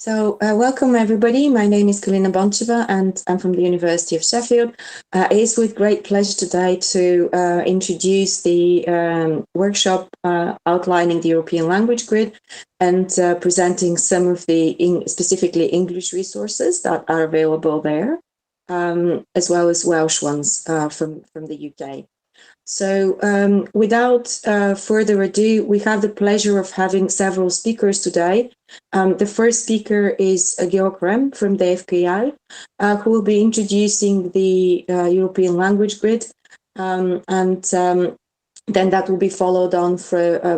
Welcome everybody. My name is Kalina Boncheva and I'm from the University of Sheffield. It is with great pleasure today to introduce the workshop outlining the European language grid and presenting some of the specifically English resources that are available there, as well as Welsh ones from the UK. Without further ado, we have the pleasure of having several speakers today. The first speaker is Georg Rem from the FKI, who will be introducing the European language grid. Then that will be followed on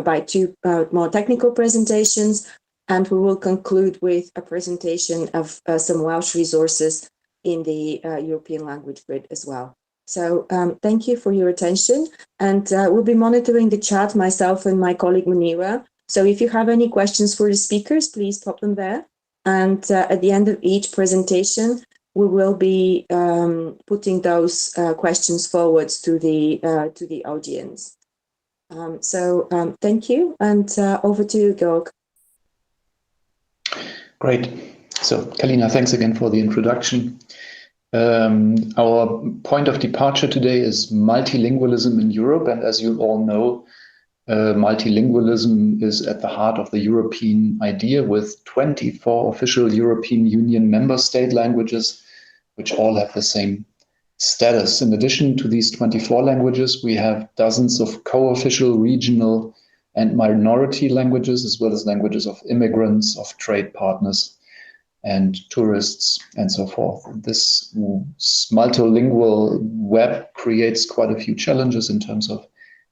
by two more technical presentations. And we will conclude with a presentation of some Welsh resources in the European language grid as well. So thank you for your attention, and we'll be monitoring the chat, myself and my colleague Munira. So if you have any questions for the speakers, please pop them there. And at the end of each presentation, we will be putting those questions forward to the audience. Thank you, and over to you, Georg. Great. So Kalina, thanks again for the introduction. Our point of departure today is multilingualism in Europe, and as you all know, multilingualism is at the heart of the European idea, with 24 official European Union member state languages, which all have the same status. In addition to these 24 languages, we have dozens of co-official regional and minority languages, as well as languages of immigrants, of trade partners, and tourists, and so forth. This multilingual web creates quite a few challenges in terms of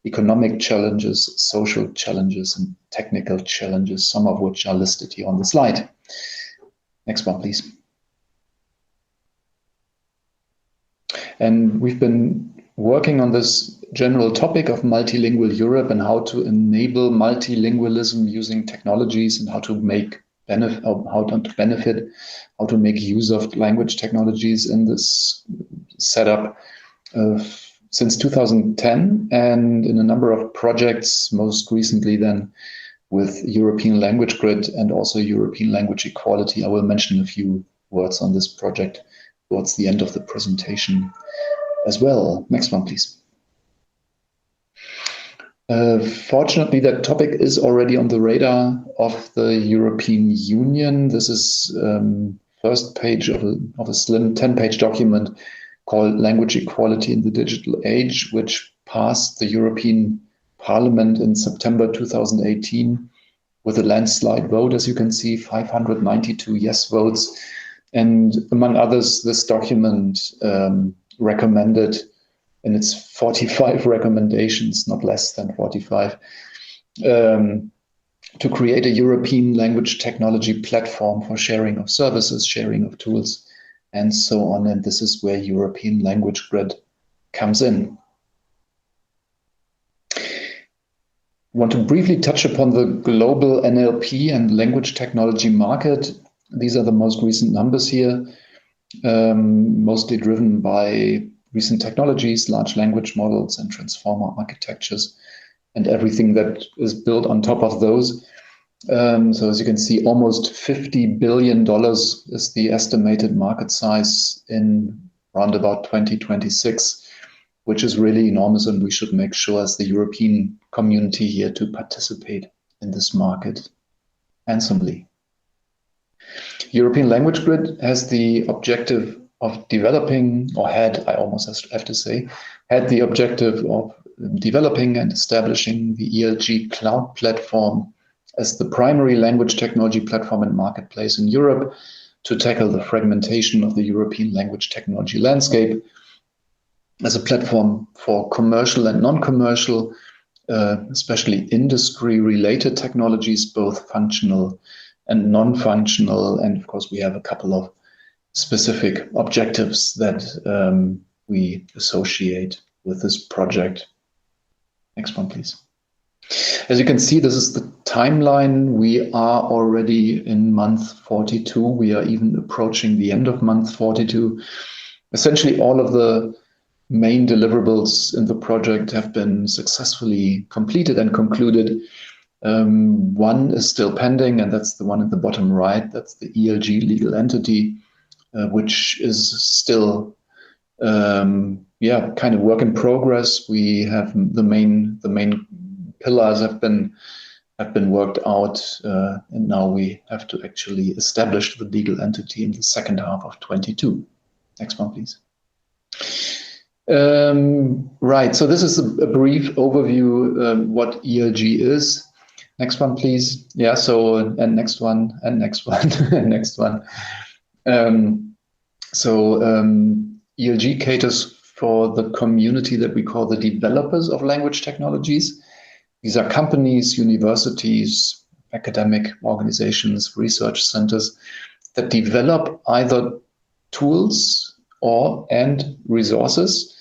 economic challenges, social challenges, and technical challenges, some of which are listed here on the slide. Next one, please. And we've been working on this general topic of multilingual Europe and how to enable multilingualism using technologies and how to make benefit, how to make use of language technologies in this setup since 2010, and in a number of projects, most recently then with European Language Grid and also European Language Equality. I will mention a few words on this project towards the end of the presentation as well. Next one, please. Fortunately, that topic is already on the radar of the European Union. This is first page of a slim 10-page document called Language Equality in the Digital Age, which passed the European Parliament in September 2018 with a landslide vote, as you can see, 592 yes votes. And among others, this document recommended in its 45 recommendations, not less than 45, to create a European language technology platform for sharing of services, sharing of tools, and so on. And this is where European Language Grid comes in. I want to briefly touch upon the global NLP and language technology market. These are the most recent numbers here, mostly driven by recent technologies, large language models and transformer architectures, and everything that is built on top of those. So as you can see, almost $50 billion is the estimated market size in around about 2026, which is really enormous, and we should make sure as the European community here to participate in this market handsomely. European Language Grid has the objective of developing, or had, I almost have to say, had the objective of developing and establishing the ELG cloud platform as the primary language technology platform and marketplace in Europe to tackle the fragmentation of the European language technology landscape as a platform for commercial and non-commercial, especially industry-related technologies, both functional and non-functional. And of course, we have a couple of specific objectives that we associate with this project. Next one, please. As you can see, this is the timeline. We are already in month 42. We are even approaching the end of month 42. Essentially, all of the main deliverables in the project have been successfully completed and concluded. One is still pending, and that's the one at the bottom right. That's the ELG legal entity, which is still, kind of work in progress. We have the main pillars have been worked out, and now we have to actually establish the legal entity in the second half of 22. Next one, please. Right, so this is a brief overview what ELG is. Next one, please. Yeah, so, and next one, and next one, and next one. ELG caters for the community that we call the developers of language technologies. These are companies, universities, academic organizations, research centers that develop either tools and resources,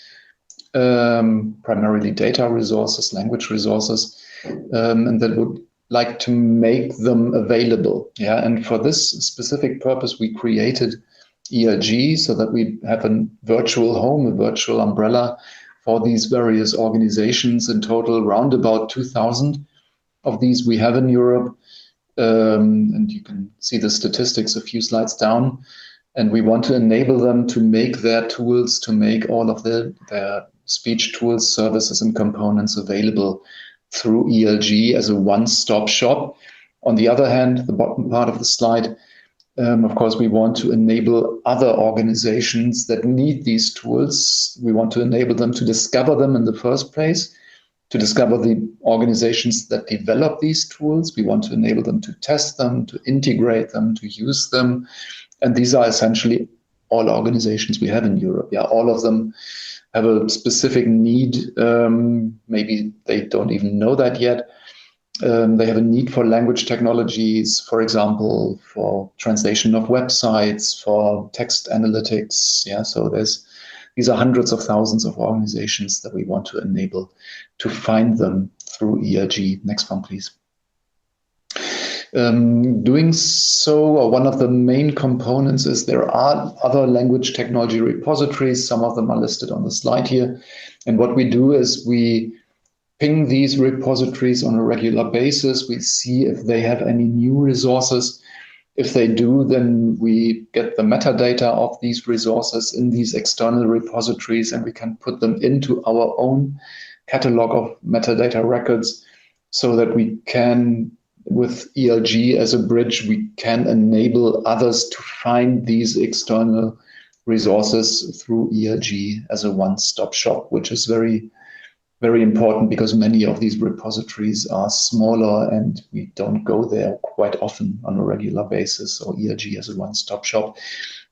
primarily data resources, language resources, and that would like to make them available. Yeah, and for this specific purpose, we created ELG so that we have a virtual home, a virtual umbrella for these various organizations. In total, round about 2,000 of these we have in Europe. And you can see the statistics a few slides down. And we want to enable them to make their tools, to make all of their speech tools, services, and components available through ELG as a one-stop shop. On the other hand, the bottom part of the slide, of course, we want to enable other organizations that need these tools. We want to enable them to discover them in the first place, to discover the organizations that develop these tools. We want to enable them to test them, to integrate them, to use them. And these are essentially all organizations we have in Europe. Yeah, all of them have a specific need. Maybe they don't even know that yet. They have a need for language technologies, for example, for translation of websites, for text analytics. Yeah, so these are hundreds of thousands of organizations that we want to enable to find them through ELG. Next one, please. Doing so, one of the main components is there are other language technology repositories. Some of them are listed on the slide here. And what we do is we ping these repositories on a regular basis. We see if they have any new resources. If they do, then we get the metadata of these resources in these external repositories, and we can put them into our own catalog of metadata records so that we can, with ELG as a bridge, we can enable others to find these external resources through ELG as a one-stop shop, which is very, very important because many of these repositories are smaller and we don't go there quite often on a regular basis. So ELG as a one-stop shop.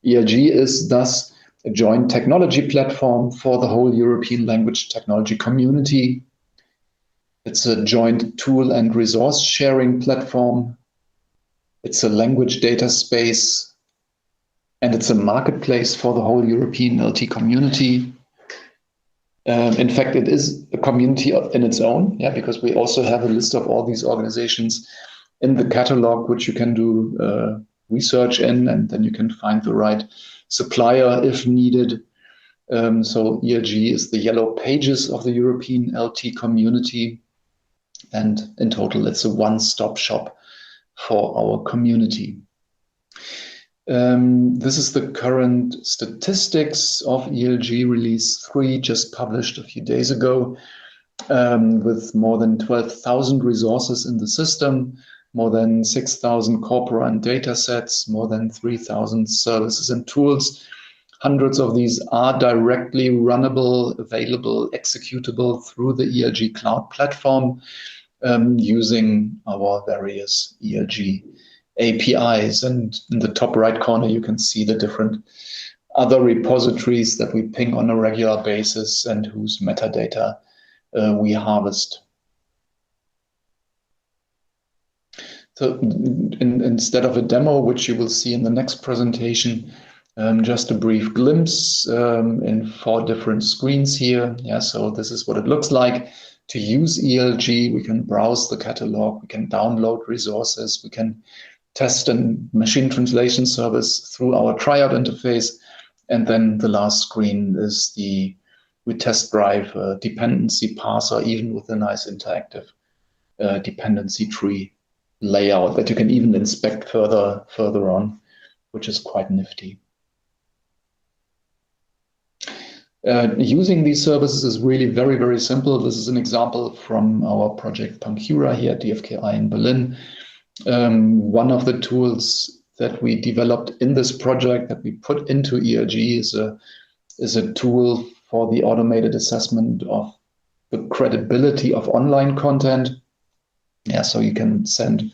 ELG is thus a joint technology platform for the whole European language technology community. It's a joint tool and resource sharing platform. It's a language data space, and it's a marketplace for the whole European LT community. In fact, it is a community in its own, yeah, because we also have a list of all these organizations in the catalog, which you can do research in, and then you can find the right supplier if needed. So ELG is the yellow pages of the European LT community. And in total, it's a one-stop shop for our community. This is the current statistics of ELG release 3, just published a few days ago, with more than 12,000 resources in the system, more than 6,000 corpora and data sets, more than 3,000 services and tools. Hundreds of these are directly runnable, available, executable through the ELG cloud platform, using our various ELG APIs. And in the top right corner, you can see the different other repositories that we ping on a regular basis and whose metadata we harvest. So instead of a demo, which you will see in the next presentation, just a brief glimpse in 4 different screens here. Yeah, so this is what it looks like. To use ELG, we can browse the catalog, we can download resources, we can test a machine translation service through our tryout interface. And then the last screen is we test drive a dependency parser, even with a nice interactive dependency tree layout that you can even inspect further on, which is quite nifty. Using these services is really very, very simple. This is an example from our project Pancura here at DFKI in Berlin. One of the tools that we developed in this project that we put into ELG is a tool for the automated assessment of the credibility of online content. Yeah, so you can send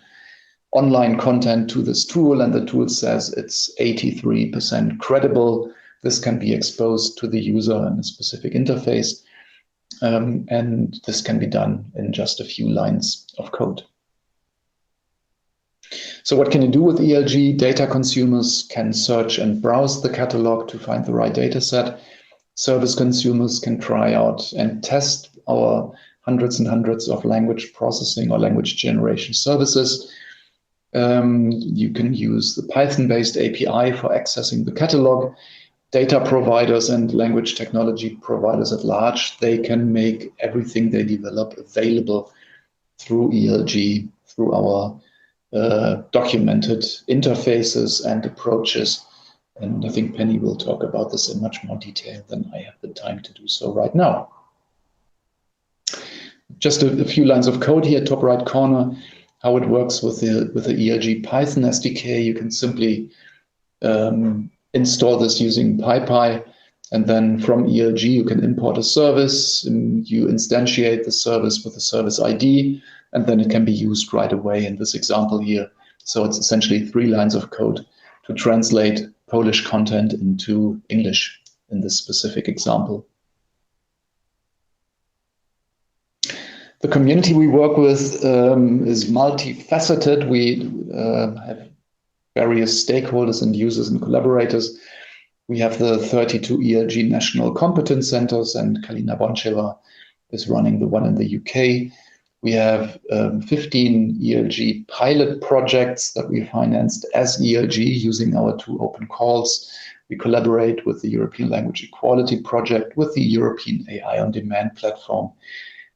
online content to this tool, and the tool says it's 83% credible. This can be exposed to the user in a specific interface, and this can be done in just a few lines of code. So what can you do with ELG? Data consumers can search and browse the catalog to find the right data set. Service consumers can try out and test our hundreds and hundreds of language processing or language generation services. You can use the Python-based API for accessing the catalog. Data providers and language technology providers at large, they can make everything they develop available through ELG, through our documented interfaces and approaches. And I think Penny will talk about this in much more detail than I have the time to do so right now. Just a few lines of code here, top right corner, how it works with the ELG Python SDK. You can simply install this using PyPy, and then from ELG you can import a service, and you instantiate the service with a service ID, and then it can be used right away in this example here. So it's essentially 3 lines of code to translate Polish content into English in this specific example. The community we work with is multifaceted. We have various stakeholders and users and collaborators. We have the 32 ELG national competence centers, and Kalina Boncheva is running the one in the UK. We have 15 ELG pilot projects that we financed as ELG using our 2 open calls. We collaborate with the European Language Equality Project, with the European AI on Demand platform,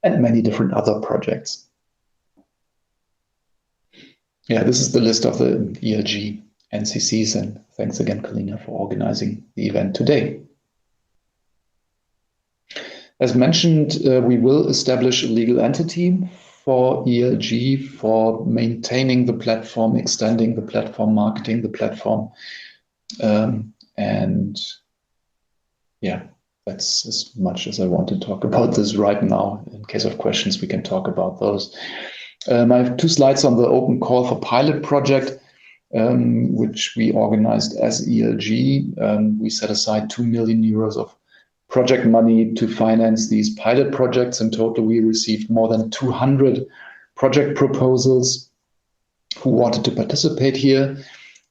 and many different other projects. Yeah, this is the list of the ELG NCCs, and thanks again, Kalina, for organizing the event today. As mentioned, we will establish a legal entity for ELG for maintaining the platform, extending the platform, marketing the platform. And yeah, that's as much as I want to talk about this right now. In case of questions, we can talk about those. I have 2 slides on the open call for pilot project, which we organized as ELG. We set aside 2 million euros of project money to finance these pilot projects. In total, we received more than 200 project proposals who wanted to participate here.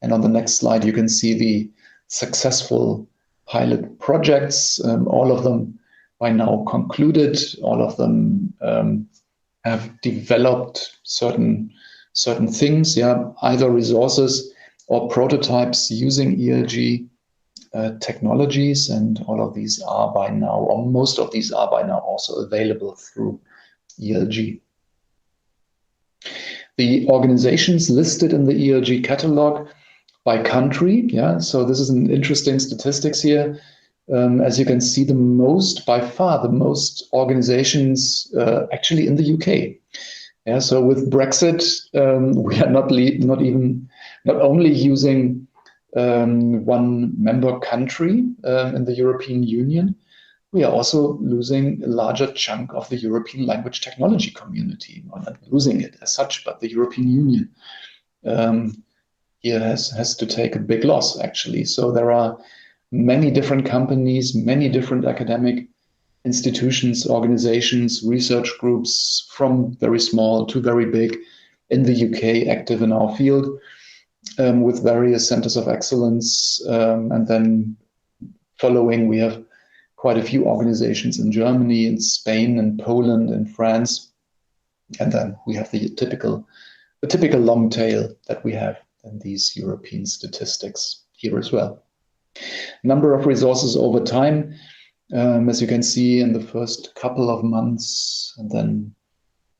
And on the next slide, you can see the successful pilot projects. All of them by now concluded. All of them have developed certain things, yeah, either resources or prototypes using ELG technologies, and all of these are by now, or most of these are by now, also available through ELG. The organizations listed in the ELG catalog by country, yeah, so this is an interesting statistics here. As you can see, by far the most organizations actually in the UK. Yeah, so with Brexit, we are not only using 1 member country in the European Union, we are also losing a larger chunk of the European language technology community. Well, not losing it as such, but the European Union here has to take a big loss, actually. So there are many different companies, many different academic institutions, organizations, research groups, from very small to very big in the UK, active in our field, with various centers of excellence. And then following, we have quite a few organizations in Germany, in Spain, and Poland, and France. And then we have the typical long tail that we have in these European statistics here as well. Number of resources over time, as you can see in the first couple of months, and then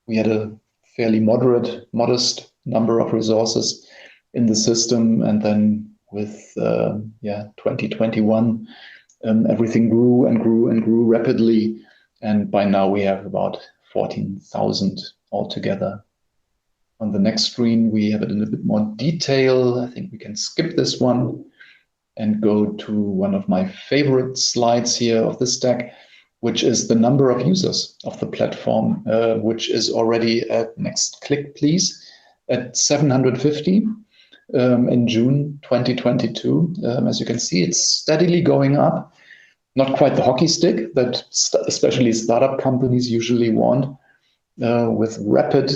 we had a fairly modest number of resources in the system. And then with 2021, everything grew and grew and grew rapidly. And by now we have about 14,000 altogether. On the next screen, we have it in a bit more detail. I think we can skip this one and go to one of my favorite slides here of this deck, which is the number of users of the platform, which is already at, next click please, at 750 in June 2022. As you can see, it's steadily going up. Not quite the hockey stick that especially startup companies usually want, with rapid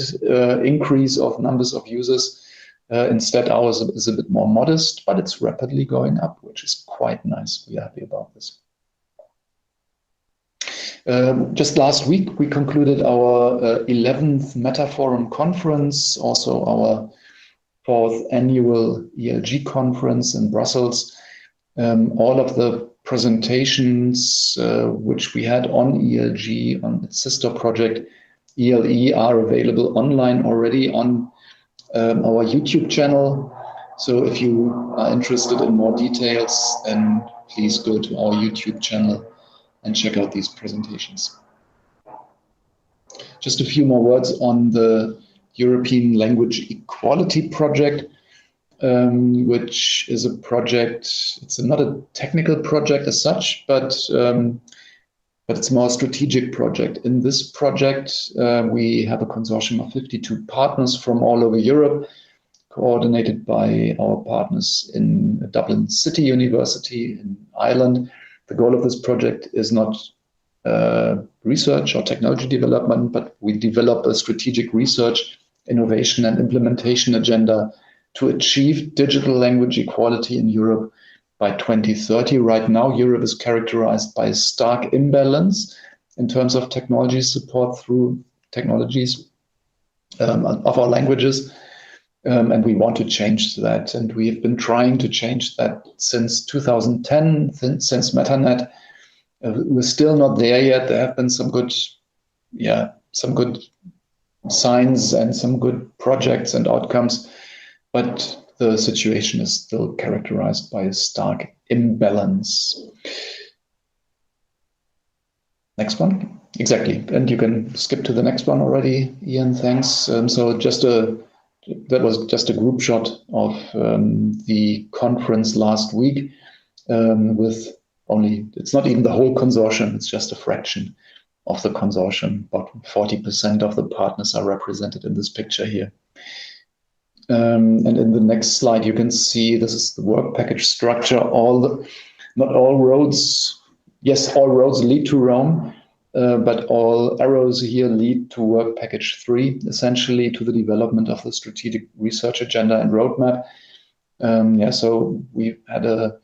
increase of numbers of users. Instead, ours is a bit more modest, but it's rapidly going up, which is quite nice. We're happy about this. Just last week, we concluded our 11th Meta Forum conference, also our 4th annual ELG conference in Brussels. All of the presentations which we had on ELG, on its sister project, ELE, are available online already on our YouTube channel. So if you are interested in more details, then please go to our YouTube channel and check out these presentations. Just a few more words on the European Language Equality Project, which is a project, it's not a technical project as such, but it's more a strategic project. In this project, we have a consortium of 52 partners from all over Europe, coordinated by our partners in Dublin City University in Ireland. The goal of this project is not research or technology development, but we develop a strategic research, innovation and implementation agenda to achieve digital language equality in Europe by 2030. Right now, Europe is characterized by a stark imbalance in terms of technology support through technologies of our languages. And we want to change that. And we have been trying to change that since 2010, since MetaNet. We're still not there yet. There have been some good signs and some good projects and outcomes, but the situation is still characterized by a stark imbalance. Next one. Exactly. And you can skip to the next one already, Ian, thanks. So that was just a group shot of the conference last week with only, it's not even the whole consortium, it's just a fraction of the consortium. About 40% of the partners are represented in this picture here. And in the next slide, you can see this is the work package structure. Not all roads, yes, all roads lead to Rome, but all arrows here lead to work package 3, essentially to the development of the strategic research agenda and roadmap. So we had a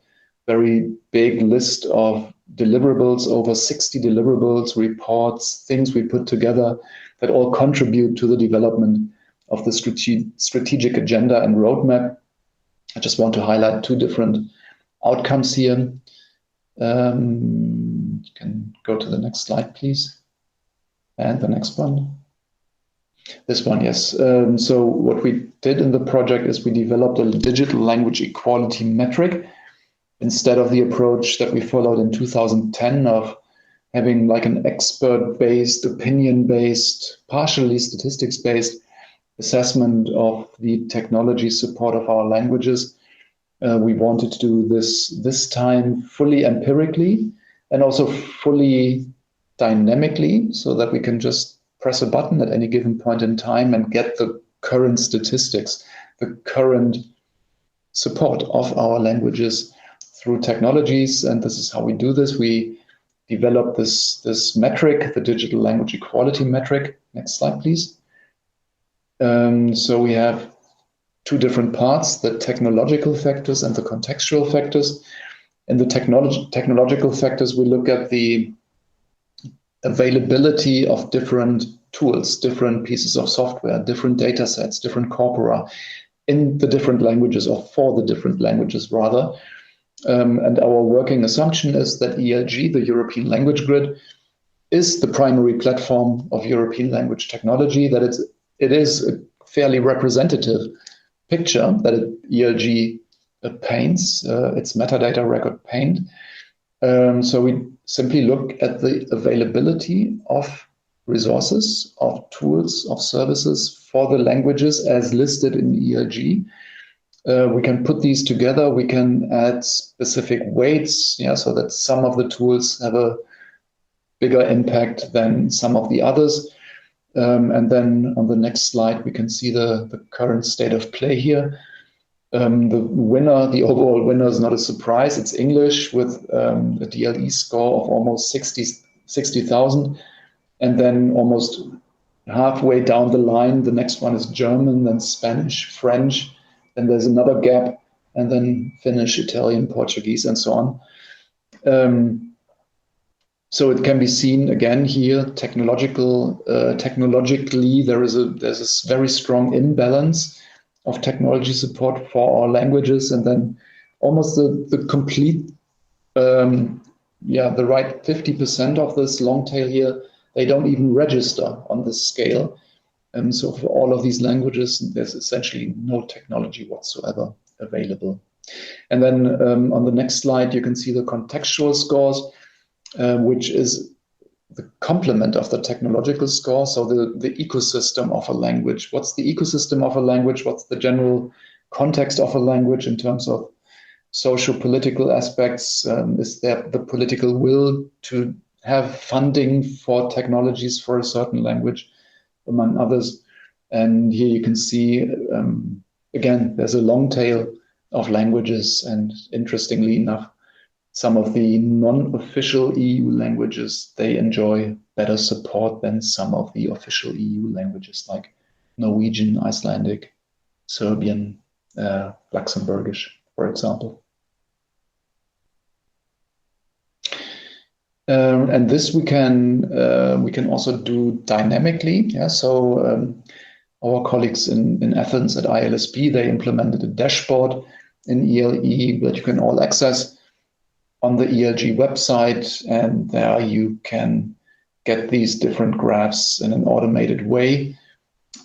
very big list of deliverables, over 60 deliverables, reports, things we put together that all contribute to the development of the strategic agenda and roadmap. I just want to highlight 2 different outcomes here. You can go to the next slide, please. And the next one. This one, yes. So what we did in the project is we developed a digital language equality metric instead of the approach that we followed in 2010 of having like an expert-based, opinion-based, partially statistics-based assessment of the technology support of our languages. We wanted to do this time fully empirically and also fully dynamically, so that we can just press a button at any given point in time and get the current statistics, the current support of our languages through technologies. And this is how we do this. We developed this metric, the digital language equality metric. Next slide, please. So we have 2 different parts, the technological factors and the contextual factors. In the technological factors, we look at the availability of different tools, different pieces of software, different data sets, different corpora in the different languages, or for the different languages rather. And our working assumption is that ELG, the European Language Grid, is the primary platform of European language technology, that it's it is a fairly representative picture that ELG paints. Its metadata record paint. So we simply look at the availability of resources, of tools, of services for the languages as listed in ELG. We can put these together. We can add specific weights, so that some of the tools have a bigger impact than some of the others. And then on the next slide, we can see the current state of play here. The overall winner is not a surprise. It's English with a DLE score of almost 60,000. And then almost halfway down the line, the next one is German, then Spanish, French, then there's another gap, and then Finnish, Italian, Portuguese, and so on. So it can be seen again here, technologically, there's a very strong imbalance of technology support for all languages, and then almost the complete, the right 50% of this long tail here, they don't even register on this scale. And so for all of these languages, there's essentially no technology whatsoever available. And then on the next slide, you can see the contextual scores, which is the complement of the technological score. So the ecosystem of a language. What's the ecosystem of a language? What's the general context of a language in terms of social political aspects? Is there the political will to have funding for technologies for a certain language, among others? And here you can see, again, there's a long tail of languages, and interestingly enough, some of the non-official EU languages, they enjoy better support than some of the official EU languages, like Norwegian, Icelandic, Serbian, Luxembourgish, for example. And this we can also do dynamically. Yeah, so our colleagues in Athens at ILSP, they implemented a dashboard in ELE that you can all access on the ELG website, and there you can get these different graphs in an automated way,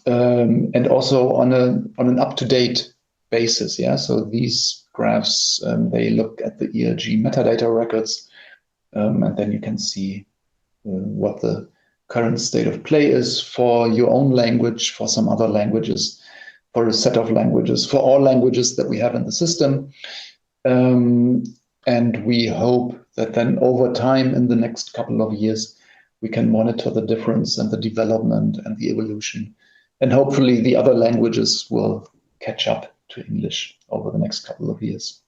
and also on an up-to-date basis. Yeah, so these graphs, they look at the ELG metadata records, and then you can see what the current state of play is for your own language, for some other languages, for a set of languages, for all languages that we have in the system. And we hope that then over time, in the next couple of years, we can monitor the difference and the development and the evolution. And hopefully the other languages will catch up to English over the next couple of years.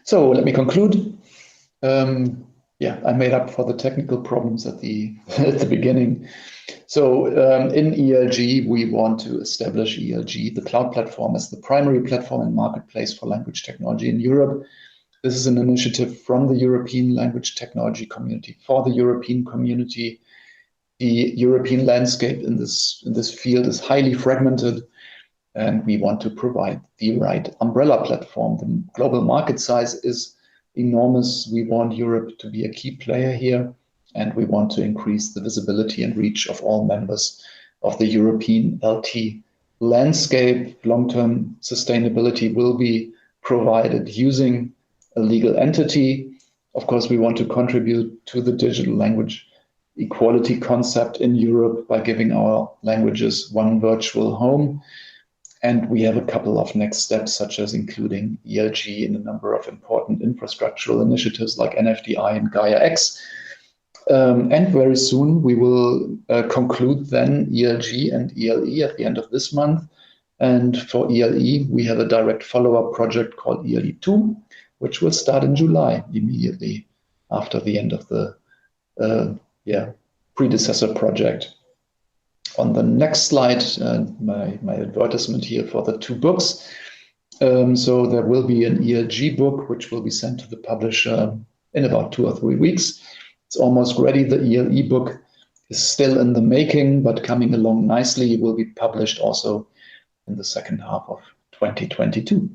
So let me conclude. I made up for the technical problems at the beginning. So in ELG, we want to establish ELG, the cloud platform, as the primary platform and marketplace for language technology in Europe. This is an initiative from the European language technology community for the European community. The European landscape in this field is highly fragmented, and we want to provide the right umbrella platform. The global market size is enormous. We want Europe to be a key player here, and we want to increase the visibility and reach of all members of the European LT landscape. Long-term sustainability will be provided using a legal entity. Of course, we want to contribute to the digital language equality concept in Europe by giving our languages one virtual home. And we have a couple of next steps, such as including ELG in a number of important infrastructural initiatives like NFDI and Gaia-X. And very soon we will conclude then ELG and ELE at the end of this month. And for ELE, we have a direct follow-up project called ELE2, which will start in July, immediately after the end of the predecessor project. On the next slide, my advertisement here for the two books. So there will be an ELG book, which will be sent to the publisher in about 2 or 3 weeks. It's almost ready. The ELE book is still in the making, but coming along nicely. It will be published also in the second half of 2022.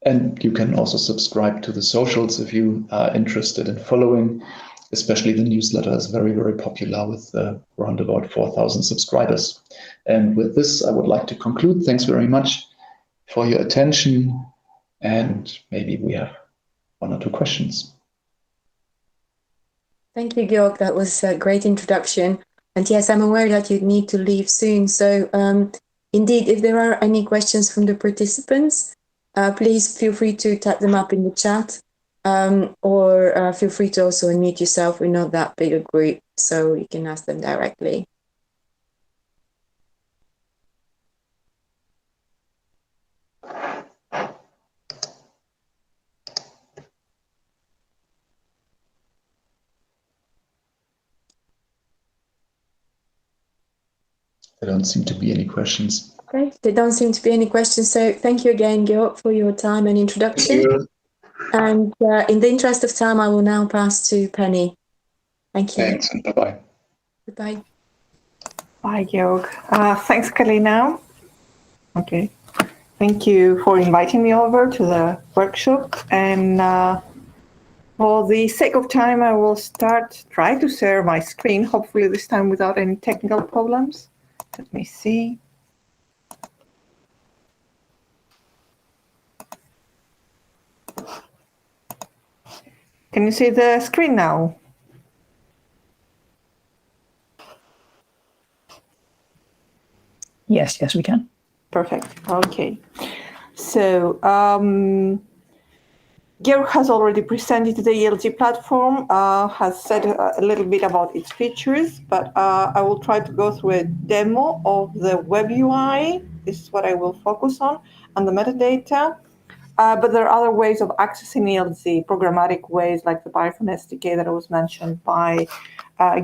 And you can also subscribe to the socials if you are interested in following especially the newsletter is very, very popular with around about 4,000 subscribers. And with this, I would like to conclude. Thanks very much for your attention. And maybe we have one or two questions. Thank you, Georg. That was a great introduction. And yes, I'm aware that you need to leave soon. So indeed, if there are any questions from the participants, please feel free to type them up in the chat, or feel free to also unmute yourself. We're not that big a group, so you can ask them directly. There don't seem to be any questions. Okay, there don't seem to be any questions. So thank you again, Georg, for your time and introduction. And in the interest of time, I will now pass to Penny. Thank you. Thanks, and bye-bye. Goodbye. Bye, Georg. Thanks, Kalina. Okay. Thank you for inviting me over to the workshop. And for the sake of time, I will try to share my screen, hopefully this time without any technical problems. Let me see. Can you see the screen now? Yes, we can. Perfect. Okay. So Georg has already presented the ELG platform, has said a little bit about its features, but I will try to go through a demo of the web UI. This is what I will focus on, and the metadata. But there are other ways of accessing ELG, programmatic ways like the Python SDK that was mentioned by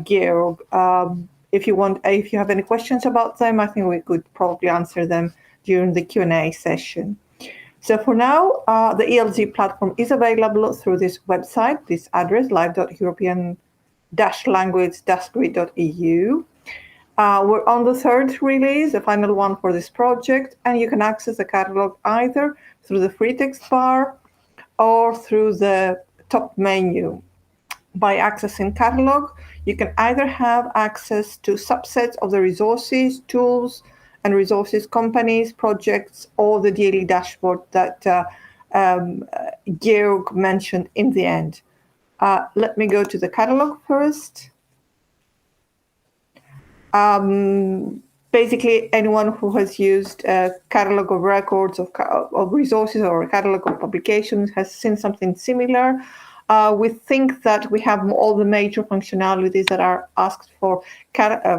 Georg. If you have any questions about them, I think we could probably answer them during the Q&A session. So for now, the ELG platform is available through this website, this address, live.european-language-grid.eu. We're on the third release, the final one for this project, and you can access the catalog either through the free text bar or through the top menu. By accessing catalog, you can either have access to subsets of the resources, tools, and resources companies, projects, or the daily dashboard that Georg mentioned in the end. Let me go to the catalog first. Basically, anyone who has used a catalog of records of resources or a catalog of publications has seen something similar. We think that we have all the major functionalities that are asked for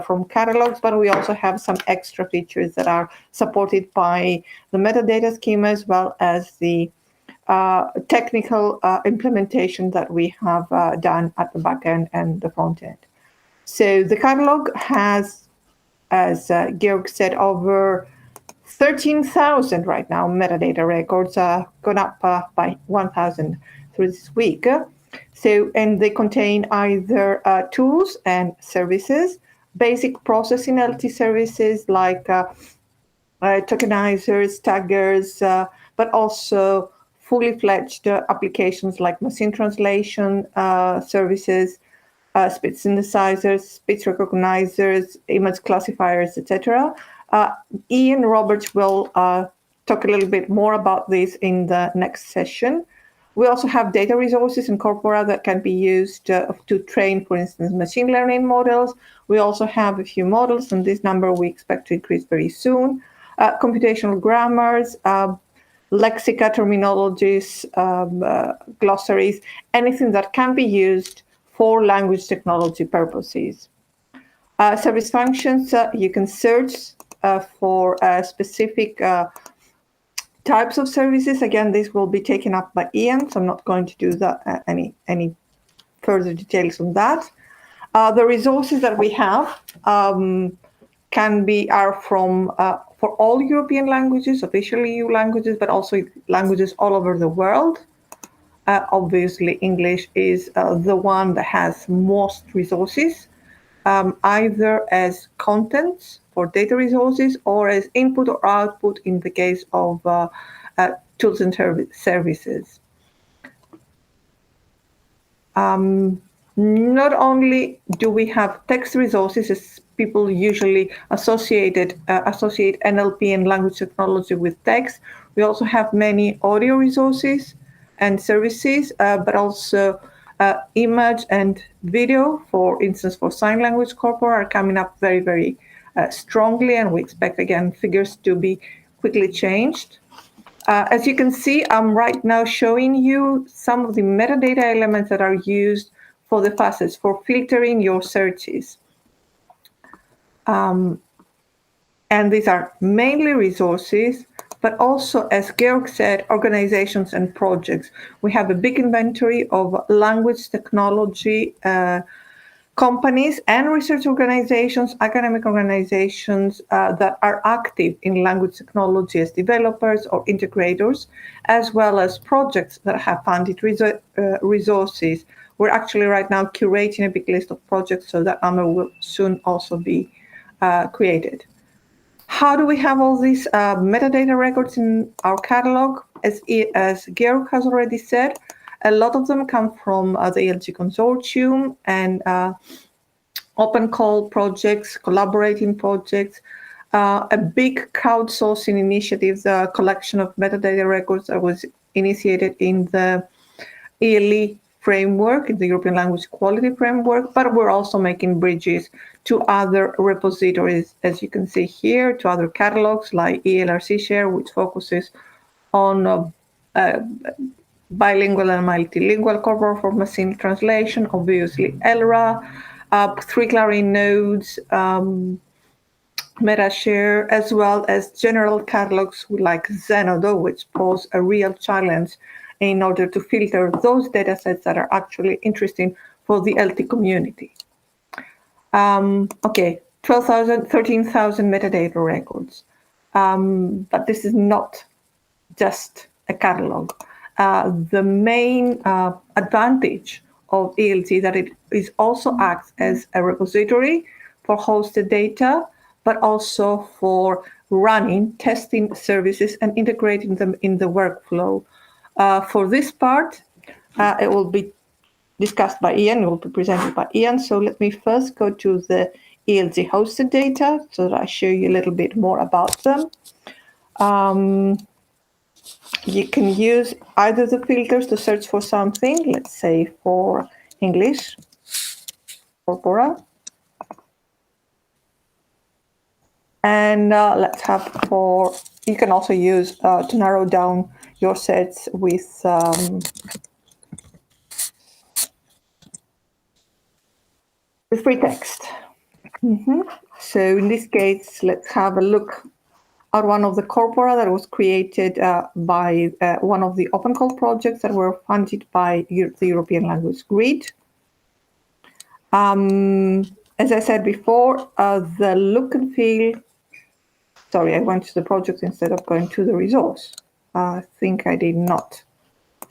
from catalogs, but we also have some extra features that are supported by the metadata schema as well as the technical implementation that we have done at the back end and the front end. So the catalog has, as Georg said, over 13,000 right now metadata records, gone up by 1,000 through this week. And they contain either tools and services, basic processing LT services like tokenizers, taggers, but also fully fledged applications like machine translation services, speech synthesizers, speech recognizers, image classifiers, etc. Ian Roberts will talk a little bit more about this in the next session. We also have data resources and corpora that can be used to train, for instance, machine learning models. We also have a few models, and this number we expect to increase very soon. Computational grammars, lexica, terminologies, glossaries, anything that can be used for language technology purposes. Service functions, you can search for specific types of services. Again, this will be taken up by Ian, so I'm not going to do that, any further details on that. The resources that we have are from for all European languages, officially EU languages, but also languages all over the world. Obviously, English is the one that has most resources, either as contents for data resources or as input or output in the case of tools and services. Not only do we have text resources, as people usually associate NLP and language technology with text, we also have many audio resources and services, but also image and video. For instance, for sign language corpora are coming up very, very strongly, and we expect, again, figures to be quickly changed. As you can see, I'm right now showing you some of the metadata elements that are used for the facets, for filtering your searches. And these are mainly resources, but also, as Georg said, organizations and projects. We have a big inventory of language technology companies and research organizations, academic organizations that are active in language technology as developers or integrators, as well as projects that have funded resources. We're actually right now curating a big list of projects, so that number will soon also be created. How do we have all these metadata records in our catalog? As Georg has already said, a lot of them come from the ELG consortium and open call projects, collaborating projects, a big crowdsourcing initiative, the collection of metadata records that was initiated in the ELE framework, in the European Language Quality Framework, but we're also making bridges to other repositories, as you can see here, to other catalogs like ELRC Share, which focuses on bilingual and multilingual corpora for machine translation, obviously ELRA, 3 Clarin nodes, MetaShare, as well as general catalogs like Zenodo, which pose a real challenge in order to filter those data sets that are actually interesting for the LT community. Okay, 12,000, 13,000 metadata records. But this is not just a catalog. The main advantage of ELT that it is also acts as a repository for hosted data, but also for running, testing services and integrating them in the workflow. For this part, it will be discussed by Ian, it will be presented by Ian. So let me first go to the ELG hosted data so that I show you a little bit more about them. You can use either the filters to search for something, let's say for English, corpora. And let's have for, you can also use to narrow down your sets with free text. So in this case, let's have a look at one of the corpora that was created by one of the open call projects that were funded by the European Language Grid. As I said before, the look and feel, sorry, I went to the project instead of going to the resource. I think I did not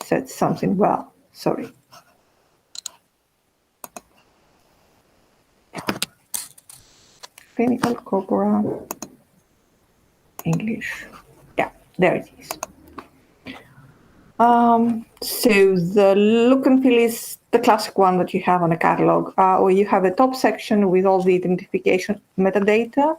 set something well, sorry. Clinical corpora, English. Yeah, there it is. So the look and feel is the classic one that you have on a catalog, where you have a top section with all the identification metadata,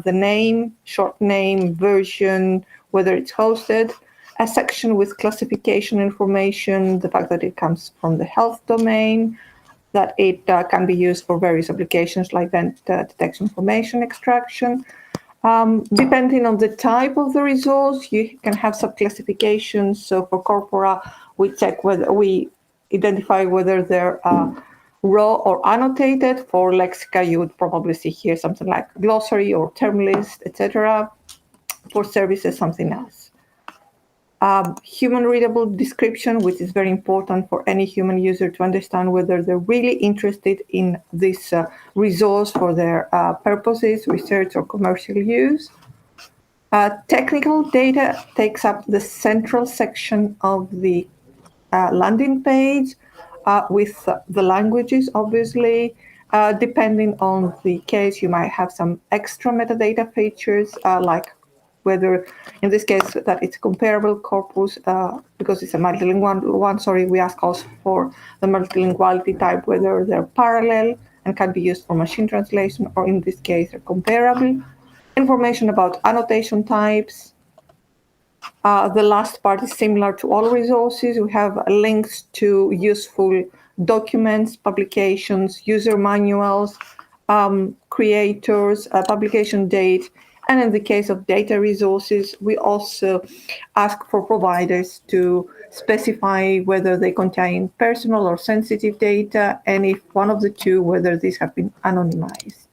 the name, short name, version, whether it's hosted, a section with classification information, the fact that it comes from the health domain, that it can be used for various applications like event detection information extraction. Depending on the type of the resource, you can have subclassifications. So for corpora, we check whether we identify whether they're raw or annotated. For lexica, you would probably see here something like glossary or term list, etc. For services, something else. Human readable description, which is very important for any human user to understand whether they're really interested in this resource for their purposes, research or commercial use. Technical data takes up the central section of the landing page with the languages, obviously. Depending on the case, you might have some extra metadata features like whether in this case that it's comparable corpus, because it's a multilingual one, we ask also for the multilinguality type, whether they're parallel and can be used for machine translation, or in this case they're comparable. Information about annotation types. The last part is similar to all resources. We have links to useful documents, publications, user manuals, creators, publication date, and in the case of data resources, we also ask for providers to specify whether they contain personal or sensitive data, and if one of the two, whether these have been anonymized.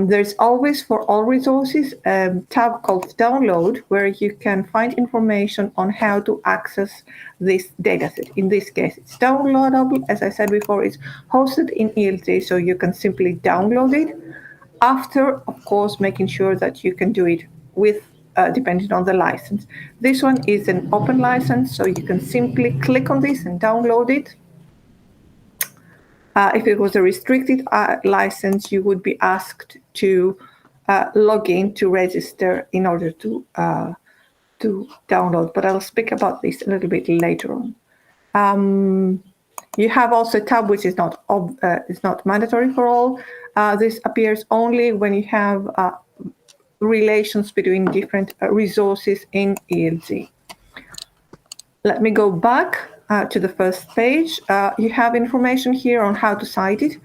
There's always, for all resources, a tab called Download, where you can find information on how to access this dataset. In this case, it's downloadable. As I said before, it's hosted in ELG, so you can simply download it. After, of course, making sure that you can do it with, depending on the license. This one is an open license, so you can simply click on this and download it. If it was a restricted license, you would be asked to log in to register in order to download. But I'll speak about this a little bit later on. You have also a tab which is not mandatory for all. This appears only when you have relations between different resources in ELG. Let me go back to the first page. You have information here on how to cite it.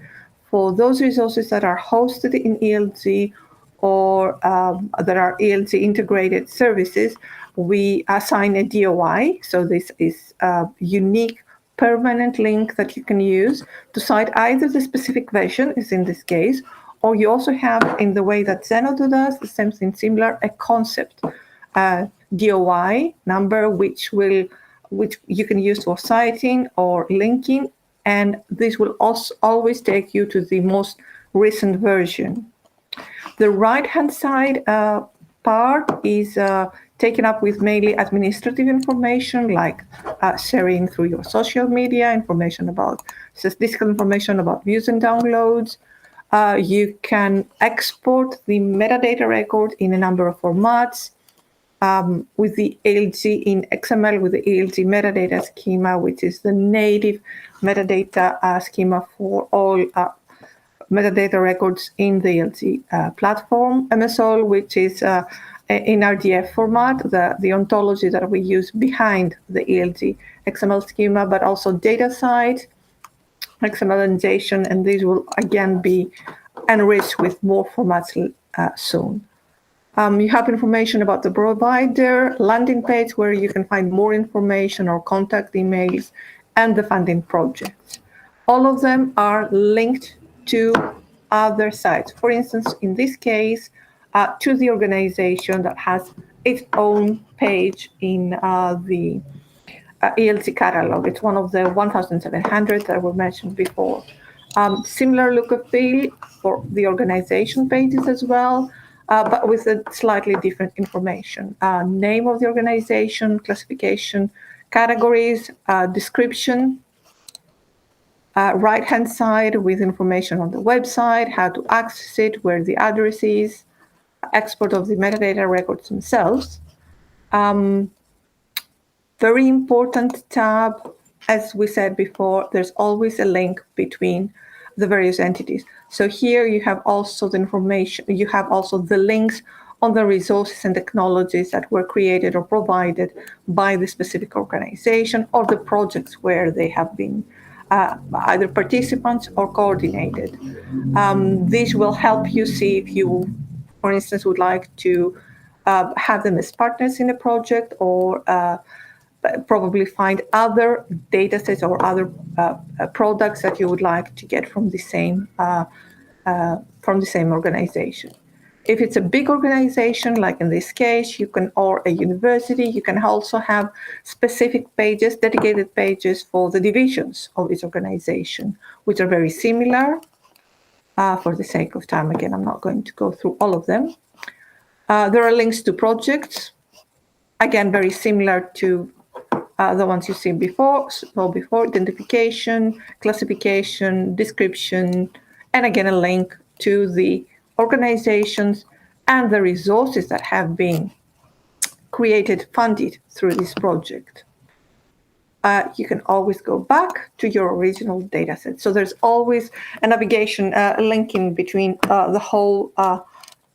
For those resources that are hosted in ELG or that are ELG integrated services, we assign a DOI. So this is a unique permanent link that you can use to cite either the specific version, as in this case, or you also have, in the way that Zenodo does, the same thing similar, a concept DOI number, which you can use for citing or linking, and this will also always take you to the most recent version. The right-hand side part is taken up with mainly administrative information, like sharing through your social media, statistical information about views and downloads. You can export the metadata record in a number of formats. With the ELG in XML, with the ELG metadata schema, which is the native metadata schema for all metadata records in the ELG platform. MSOL, which is in RDF format, the ontology that we use behind the ELG XML schema, but also DataCite, XML and JSON, and these will again be enriched with more formats soon. You have information about the provider, landing page where you can find more information or contact emails, and the funding projects. All of them are linked to other sites. For instance, in this case, to the organization that has its own page in the ELG catalog. It's one of the 1,700 that were mentioned before. Similar look and feel for the organization pages as well, but with a slightly different information. Name of the organization, classification, categories, description. Right-hand side with information on the website, how to access it, where the address is, export of the metadata records themselves. Very important tab, as we said before, there's always a link between the various entities. So here you have also the information, you have also the links on the resources and technologies that were created or provided by the specific organization or the projects where they have been either participants or coordinated. This will help you see if you, for instance, would like to have them as partners in a project, or probably find other data sets or other products that you would like to get from the same organization. If it's a big organization, like in this case, you can, or a university, you can also have specific pages, dedicated pages for the divisions of its organization, which are very similar. For the sake of time, again, I'm not going to go through all of them. There are links to projects, again, very similar to the ones you see before. So before, identification, classification, description, and again, a link to the organizations and the resources that have been created, funded through this project. You can always go back to your original data set. So there's always a navigation linking between the whole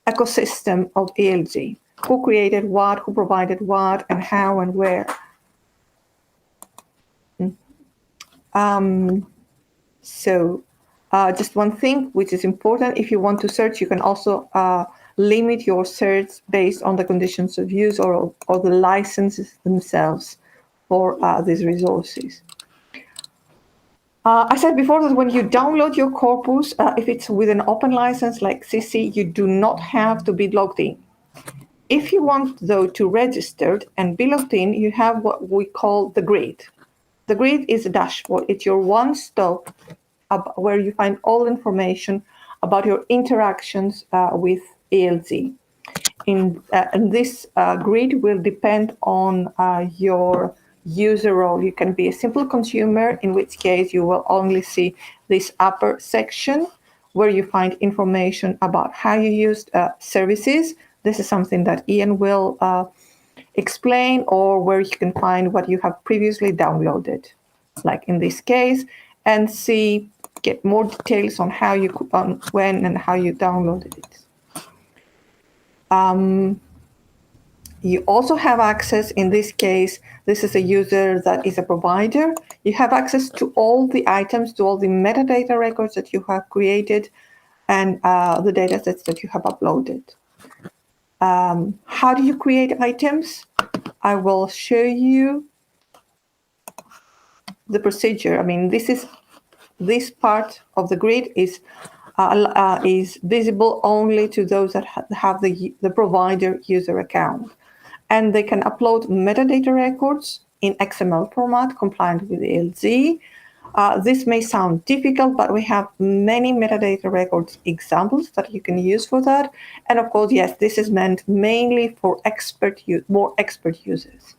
ecosystem of ELG. Who created what, who provided what, and how and where. So just one thing which is important, if you want to search, you can also limit your search based on the conditions of use or the licenses themselves for these resources. I said before that when you download your corpus, if it's with an open license like CC, you do not have to be logged in. If you want, though, to register and be logged in, you have what we call the grid. The grid is a dashboard. It's your one-stop where you find all information about your interactions with ELG. And this grid will depend on your user role. You can be a simple consumer, in which case you will only see this upper section where you find information about how you used services. This is something that Ian will explain, or where you can find what you have previously downloaded, like in this case, and get more details on how you when and how you downloaded it. You also have access, in this case, this is a user that is a provider. You have access to all the items, to all the metadata records that you have created and the data sets that you have uploaded. How do you create items? I will show you the procedure. I mean, this part of the grid is visible only to those that have the provider user account. And they can upload metadata records in XML format compliant with ELG. This may sound difficult, but we have many metadata records examples that you can use for that. And of course, yes, this is meant mainly for more expert users.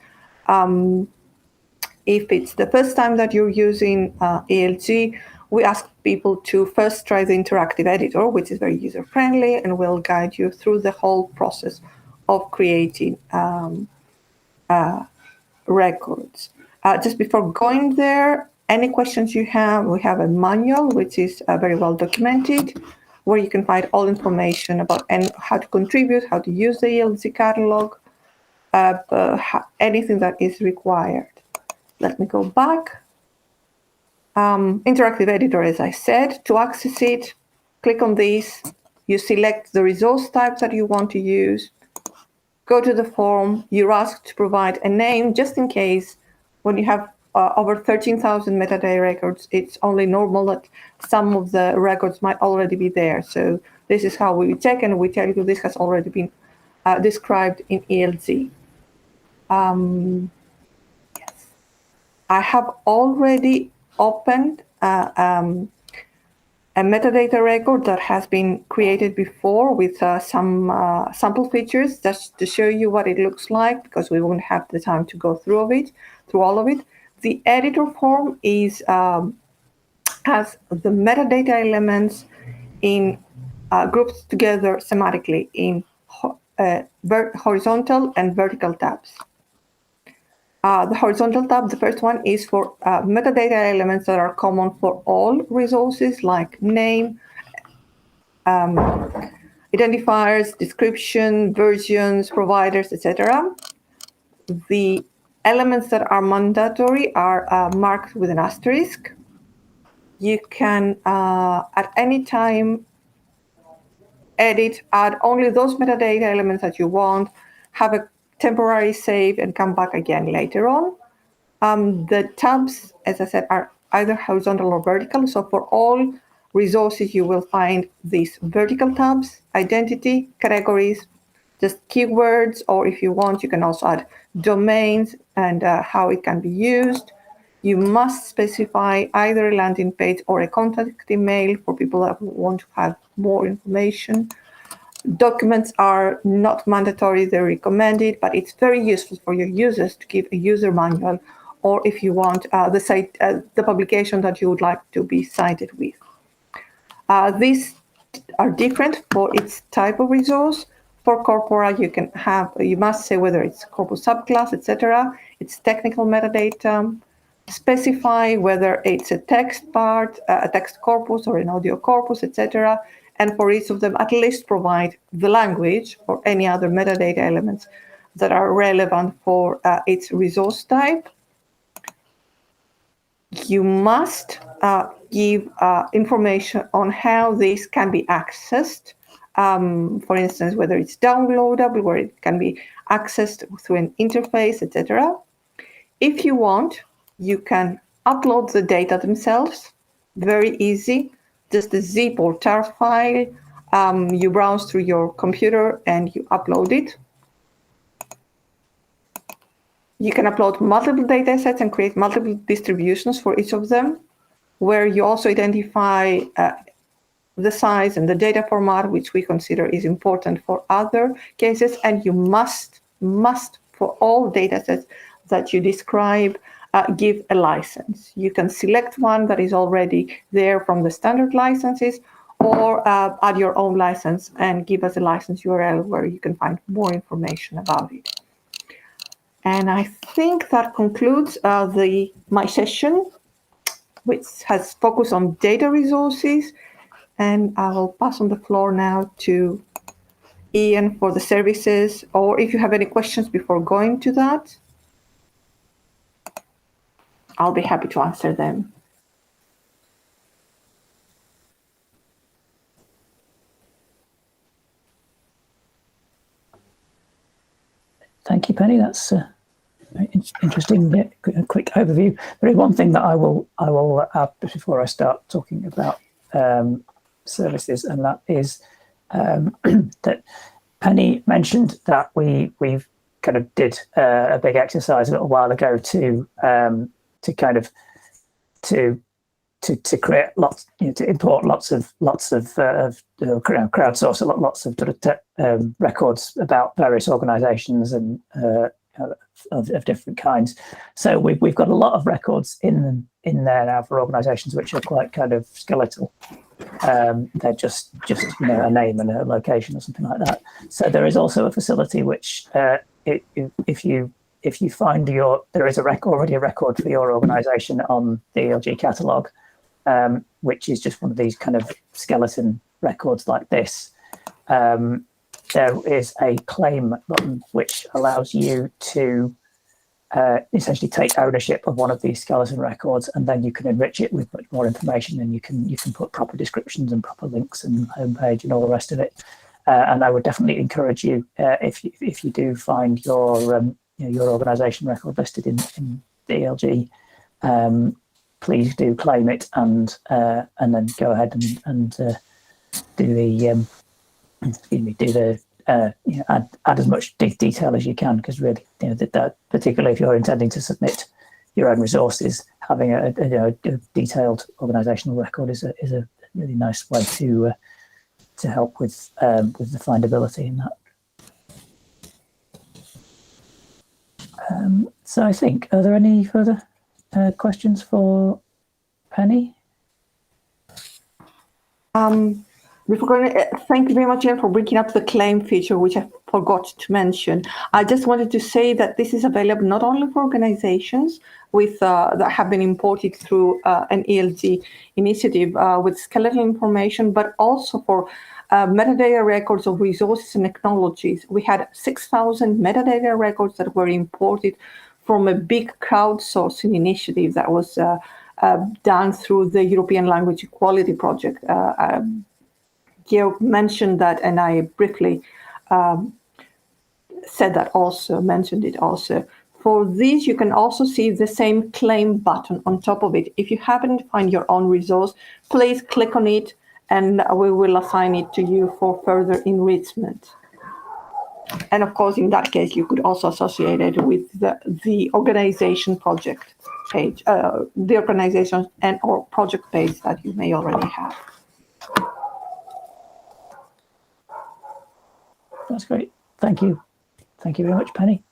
If it's the first time that you're using ELG, we ask people to first try the interactive editor, which is very user-friendly and will guide you through the whole process of creating records. Just before going there, any questions you have, we have a manual which is very well documented, where you can find all information about how to contribute, how to use the ELG catalog, anything that is required. Let me go back. Interactive editor, as I said, to access it, click on this, you select the resource type that you want to use, go to the form, you're asked to provide a name, just in case when you have over 13,000 metadata records, it's only normal that some of the records might already be there. So this is how we check, and we tell you this has already been described in ELG. Yes. I have already opened a metadata record that has been created before with some sample features, just to show you what it looks like, because we won't have the time to go through all of it. The editor form has the metadata elements in grouped together semantically in horizontal and vertical tabs. The horizontal tab, the first one, is for metadata elements that are common for all resources, like name, identifiers, description, versions, providers, etc. The elements that are mandatory are marked with an asterisk. You can, at any time, add only those metadata elements that you want, have a temporary save, and come back again later on. The tabs, as I said, are either horizontal or vertical. So for all resources, you will find these vertical tabs: identity, categories, just keywords, or if you want, you can also add domains and how it can be used. You must specify either a landing page or a contact email for people that want to have more information. Documents are not mandatory, they're recommended, but it's very useful for your users to give a user manual, or if you want the publication that you would like to be cited with. These are different for its type of resource. For corpora, you must say whether it's corpus subclass, etc. It's technical metadata. Specify whether it's a text part, a text corpus, or an audio corpus, etc. And for each of them, at least provide the language or any other metadata elements that are relevant for its resource type. You must give information on how this can be accessed. For instance, whether it's downloadable, where it can be accessed through an interface, etc. If you want, you can upload the data themselves. Very easy. Just a zip or tar file. You browse through your computer and you upload it. You can upload multiple data sets and create multiple distributions for each of them, where you also identify the size and the data format, which we consider is important for other cases. And you must, for all data sets that you describe, give a license. You can select one that is already there from the standard licenses, or add your own license and give us a license URL where you can find more information about it. And I think that concludes my session, which has focused on data resources. And I will pass on the floor now to Ian for the services, or if you have any questions before going to that, I'll be happy to answer them. Thank you, Penny. That's a very interesting, quick overview. There is one thing that I will add before I start talking about services, and that is that Penny mentioned that we've kind of did a big exercise a little while ago to create lots, to import lots of crowdsource lots of records about various organisations and of different kinds. So we've got a lot of records in there now for organisations which are quite kind of skeletal. They're just a name and a location or something like that. So there is also a facility which if you find there is already a record for your organisation on the ELG catalogue, which is just one of these kind of skeleton records like this. There is a claim button which allows you to essentially take ownership of one of these skeleton records, and then you can enrich it with much more information, and you can put proper descriptions and proper links and homepage and all the rest of it. And I would definitely encourage you, if you do find your organisation record listed in the ELG, please do claim it and then go ahead and do the add as much detail as you can, because really, that particularly if you're intending to submit your own resources, having a detailed organisational record is a really nice way to help with the findability in that. So I think, are there any further questions for Penny? Thank you very much, Jen, for bringing up the claim feature, which I forgot to mention. I just wanted to say that this is available not only for organizations that have been imported through an ELG initiative with skeletal information, but also for metadata records of resources and technologies. We had 6,000 metadata records that were imported from a big crowdsourcing initiative that was done through the European Language Equality Project. Georg mentioned that, and I briefly mentioned it also. For these, you can also see the same claim button on top of it. If you happen to find your own resource, please click on it, and we will assign it to you for further enrichment. And of course, in that case, you could also associate it with the organization project page, the organization or project page that you may already have. That's great. Thank you. Thank you very much, Penny.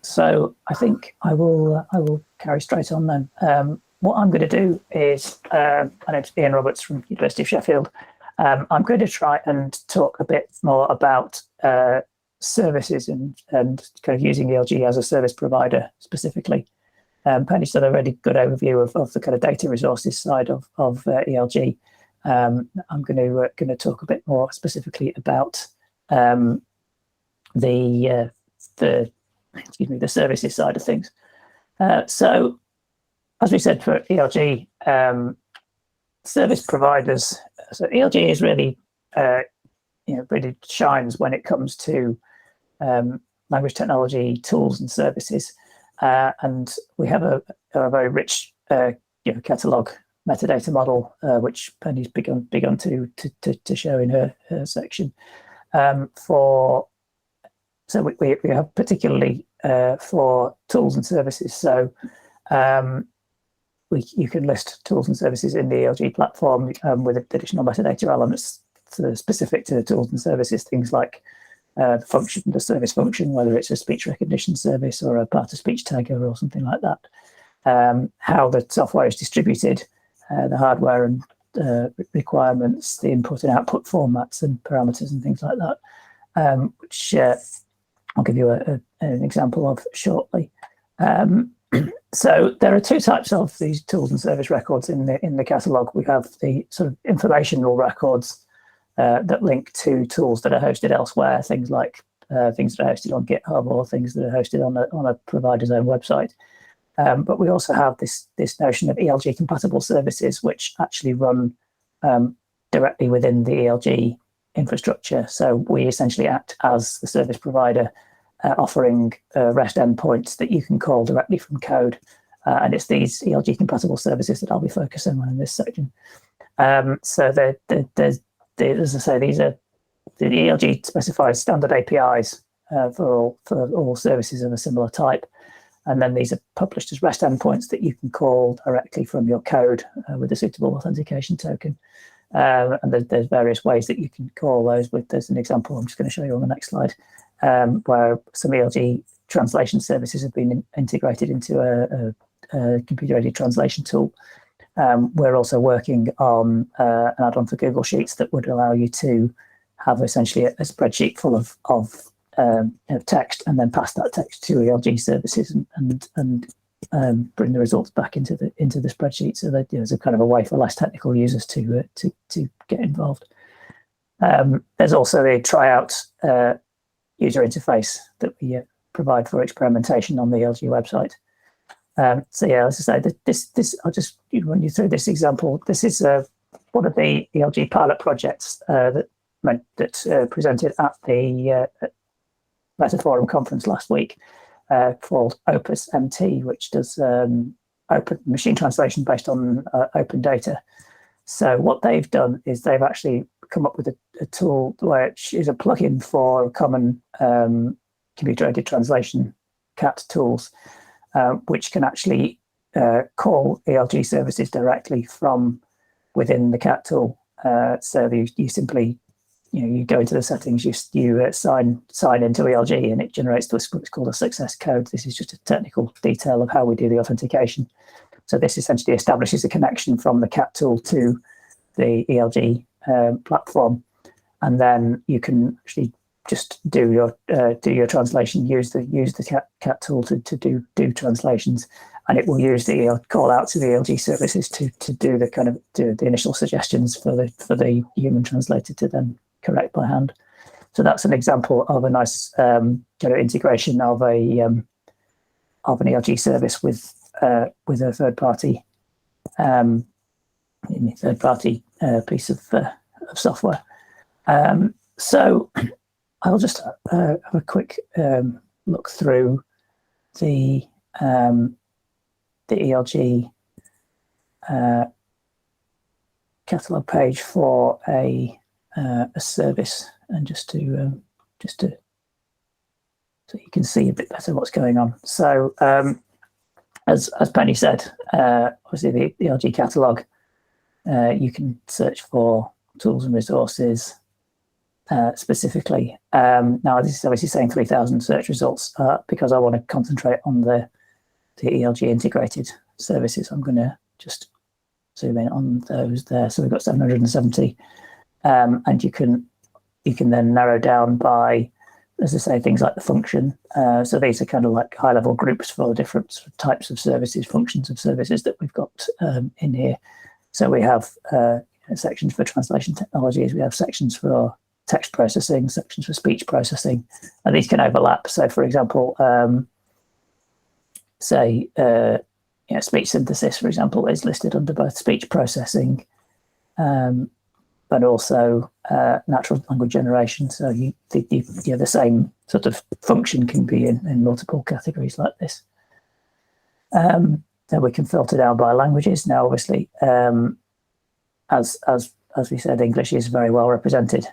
So I think I will carry straight on then. What I'm going to do is, my name's Ian Roberts from University of Sheffield. I'm going to try and talk a bit more about services and kind of using ELG as a service provider specifically. Penny's done a really good overview of the kind of data resources side of ELG. I'm going to talk a bit more specifically about the services side of things. So, as we said for ELG, service providers. So ELG is really, really shines when it comes to language technology tools and services, and we have a very rich, catalogue metadata model, which Penny's begun to show in her section. So we have particularly for tools and services. So you can list tools and services in the ELG platform with additional metadata elements specific to the tools and services, things like the service function, whether it's a speech recognition service or a part-of-speech tagger or something like that. How the software is distributed, the hardware and requirements, the input and output formats and parameters and things like that, which I'll give you an example of shortly. So there are two types of these tools and service records in the catalogue. We have the sort of informational records that link to tools that are hosted elsewhere, things like things that are hosted on GitHub or things that are hosted on a provider's own website. But we also have this notion of ELG compatible services, which actually run directly within the ELG infrastructure. So we essentially act as the service provider, offering REST endpoints that you can call directly from code. And it's these ELG compatible services that I'll be focusing on in this section. So as I say, these are the ELG specifies standard APIs for all services of a similar type. And then these are published as REST endpoints that you can call directly from your code with a suitable authentication token. And there's various ways that you can call those. There's an example I'm just going to show you on the next slide, where some ELG translation services have been integrated into a computer-aided translation tool. We're also working on an add-on for Google Sheets that would allow you to have essentially a spreadsheet full of text, and then pass that text to ELG services and bring the results back into the spreadsheet. So that there's a kind of a way for less technical users to get involved. There's also the tryout user interface that we provide for experimentation on the ELG website. So yeah, as I say, this I'll just run you through this example. This is one of the ELG pilot projects that presented at the Meta Forum conference last week, called Opus MT, which does open machine translation based on open data. So what they've done is they've actually come up with a tool which is a plugin for common computer-aided translation CAT tools, which can actually call ELG services directly from within the CAT tool. So you simply, you go into the settings, you sign into ELG, and it generates what's called a success code. This is just a technical detail of how we do the authentication. So this essentially establishes a connection from the CAT tool to the ELG platform, and then you can actually just do your translation. Use the CAT tool to do translations, and it will use the call out to the ELG services to do the initial suggestions for the human translator to then correct by hand. So that's an example of a nice integration of an ELG service with a third party piece of software. So I'll just have a quick look through the ELG catalog page for a service, and just to so you can see a bit better what's going on. So as Penny said, obviously the ELG catalog, you can search for tools and resources specifically. Now this is obviously saying 3,000 search results because I want to concentrate on the ELG integrated services. I'm going to just zoom in on those there. So we've got 770 and you can then narrow down by, as I say, things like the function. So these are kind of like high-level groups for the different types of services, functions of services that we've got in here. So we have sections for translation technologies, we have sections for text processing, sections for speech processing, and these can overlap. So, for example, speech synthesis, for example, is listed under both speech processing, but also natural language generation. So the same sort of function can be in multiple categories like this. Then we can filter down by languages. Now, obviously, as we said, English is very well represented,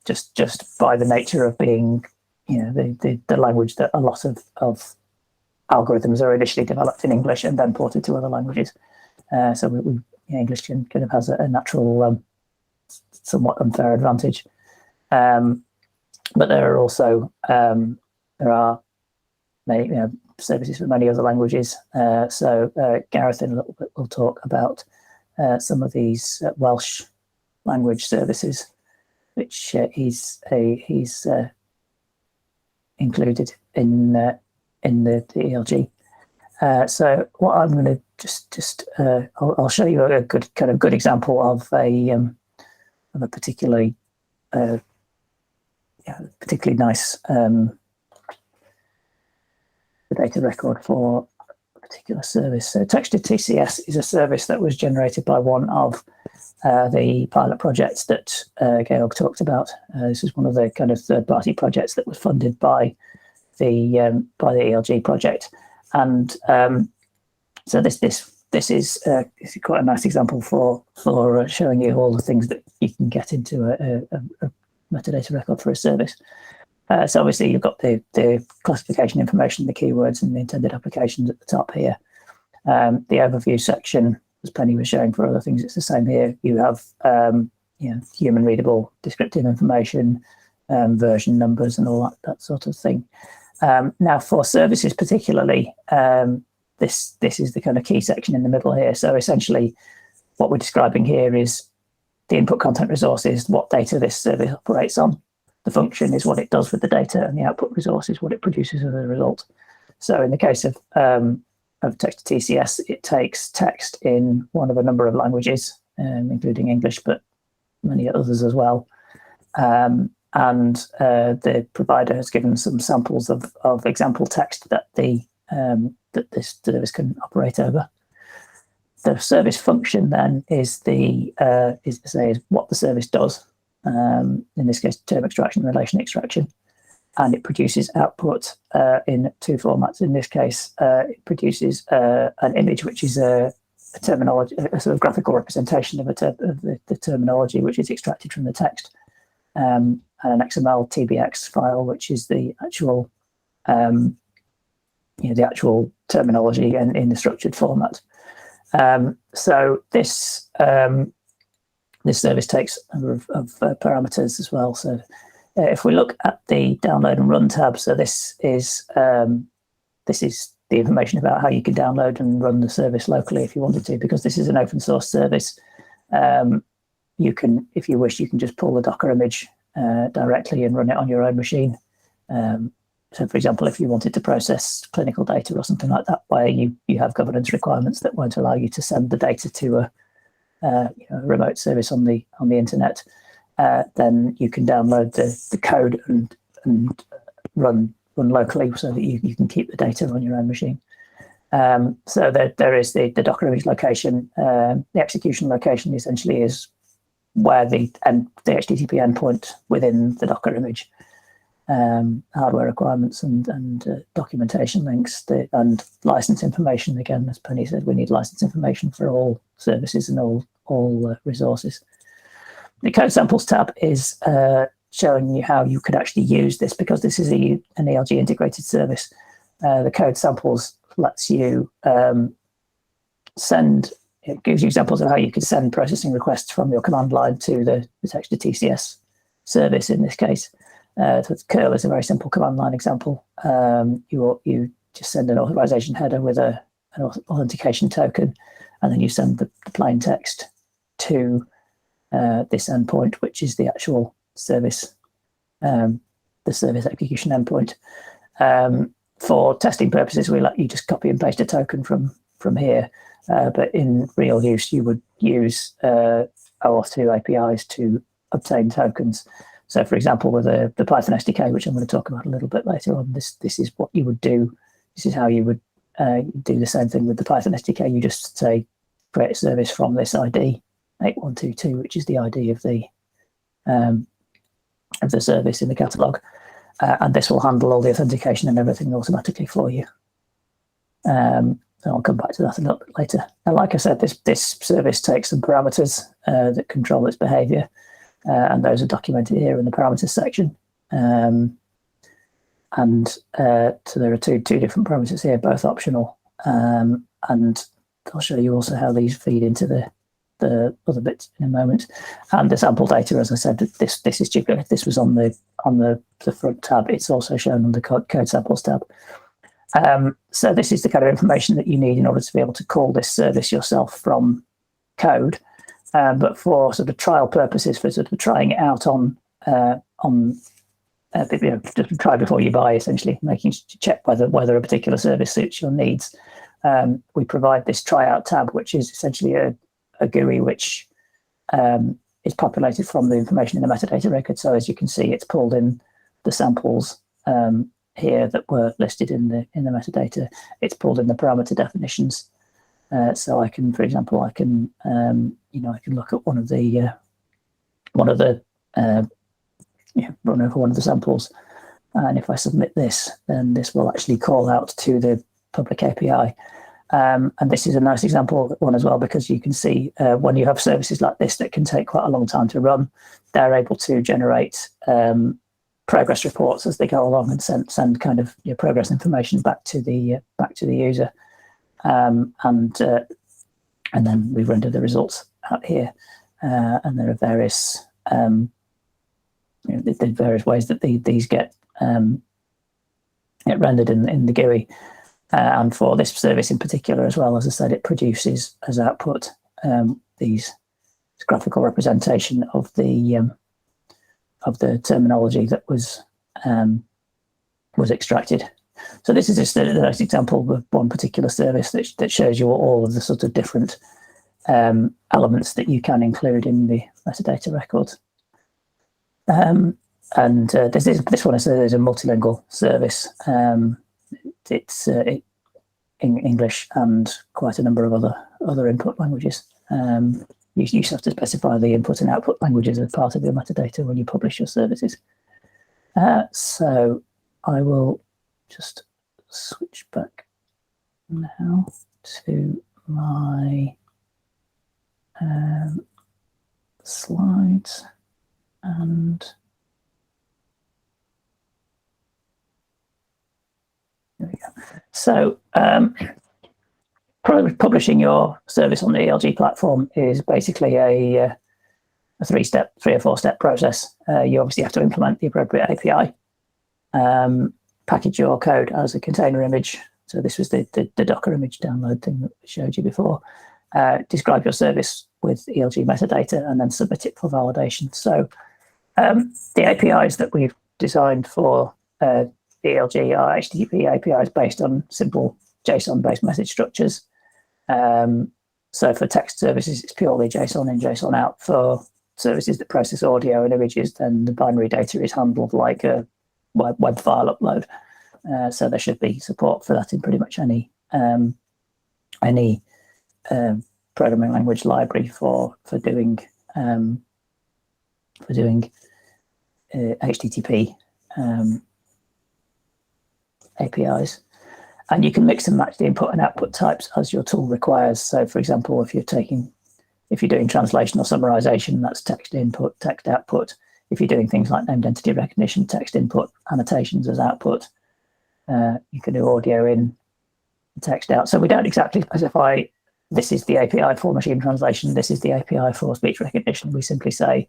just by the nature of being, the language that a lot of algorithms are initially developed in English and then ported to other languages. So English kind of has a natural, somewhat unfair advantage. But there are also many services for many other languages. So Gareth in a little bit will talk about some of these Welsh language services, which he's included in the ELG. So what I'm going to I'll show you a good example of a particularly nice data record for a particular service. So textured TCS is a service that was generated by one of the pilot projects that Georg talked about. This is one of the kind of third-party projects that was funded by the ELG project, and so this is quite a nice example for showing you all the things that you can get into a metadata record for a service. So obviously you've got the classification information, the keywords, and the intended applications at the top here. The overview section, as Penny was showing for other things, it's the same here. You have human readable descriptive information, version numbers, and all that sort of thing. Now for services particularly, this is the kind of key section in the middle here. So essentially what we're describing here is the input content resource is what data this service operates on. The function is what it does with the data, and the output resource is what it produces as a result. So in the case of text to TCS, it takes text in one of a number of languages, including English, but many others as well. And the provider has given some samples of example text that that this service can operate over. The service function then is what the service does. In this case, term extraction, relation extraction, and it produces output in two formats. In this case, it produces an image, which is a terminology, a sort of graphical representation of the terminology, which is extracted from the text, and an XML TBX file, which is the actual terminology and in the structured format. So this service takes a number of parameters as well. So if we look at the download and run tab, so this is the information about how you can download and run the service locally if you wanted to, because this is an open source service. You can, if you wish, you can just pull the Docker image directly and run it on your own machine. So, for example, if you wanted to process clinical data or something like that, where you have governance requirements that won't allow you to send the data to a remote service on the internet, then you can download the code and run locally so that you can keep the data on your own machine. So there is the Docker image location. The execution location essentially is where the HTTP endpoint within the Docker image. Hardware requirements and documentation links, and license information. Again, as Penny said, we need license information for all services and all resources. The code samples tab is showing you how you could actually use this, because this is an ELG integrated service. The code samples lets you it gives you examples of how you could send processing requests from your command line to the text to TCS service in this case. So curl is a very simple command line example. You just send an authorization header with an authentication token, and then you send the plain text to this endpoint, which is the actual service, the service execution endpoint. For testing purposes, we let you just copy and paste a token from here, but in real use, you would use OAuth 2 APIs to obtain tokens. So, for example, with the Python SDK, which I'm going to talk about a little bit later on, this is what you would do. This is how you would do the same thing with the Python SDK. You just say create a service from this ID 8122, which is the ID of the service in the catalog, and this will handle all the authentication and everything automatically for you. So I'll come back to that a little bit later. And like I said, this service takes some parameters that control its behavior, and those are documented here in the parameters section. So there are two different parameters here, both optional, and I'll show you also how these feed into the other bits in a moment. And the sample data, as I said, this is duplicated. This was on the front tab. It's also shown on the code samples tab. So this is the kind of information that you need in order to be able to call this service yourself from code. But for sort of trial purposes, for sort of trying it out on just try before you buy, essentially, making to check whether a particular service suits your needs. We provide this tryout tab, which is essentially a GUI which is populated from the information in the metadata record. So as you can see, it's pulled in the samples here that were listed in the metadata. It's pulled in the parameter definitions. So I can, for example, I can look at one of the run over one of the samples, and if I submit this, then this will actually call out to the public API. And this is a nice example one as well, because you can see when you have services like this that can take quite a long time to run, they're able to generate progress reports as they go along and send kind of progress information back to the user, and then we render the results out here, and there are various the various ways that these get rendered in the GUI. And for this service in particular as well, as I said, it produces as output this graphical representation of the terminology that was extracted. So this is just a nice example of one particular service that shows you all of the sort of different elements that you can include in the metadata records. This one is a multilingual service. It's in English and quite a number of other input languages. You just have to specify the input and output languages as part of your metadata when you publish your services. So I will just switch back now to my slides, and there we go. So publishing your service on the ELG platform is basically a 3 or 4 step process. You obviously have to implement the appropriate API, package your code as a container image. So this was the Docker image download thing that I showed you before. Describe your service with ELG metadata, and then submit it for validation. So the APIs that we've designed for ELG are HTTP APIs based on simple JSON-based message structures. So for text services, it's purely JSON in, JSON out. For services that process audio and images, then the binary data is handled like a web file upload. So there should be support for that in pretty much any programming language library for doing HTTP APIs. And you can mix and match the input and output types as your tool requires. So, for example, if you're doing translation or summarization, that's text input, text output. If you're doing things like named entity recognition, text input, annotations as output. You can do audio in, text out. So we don't exactly specify this is the API for machine translation, this is the API for speech recognition. We simply say,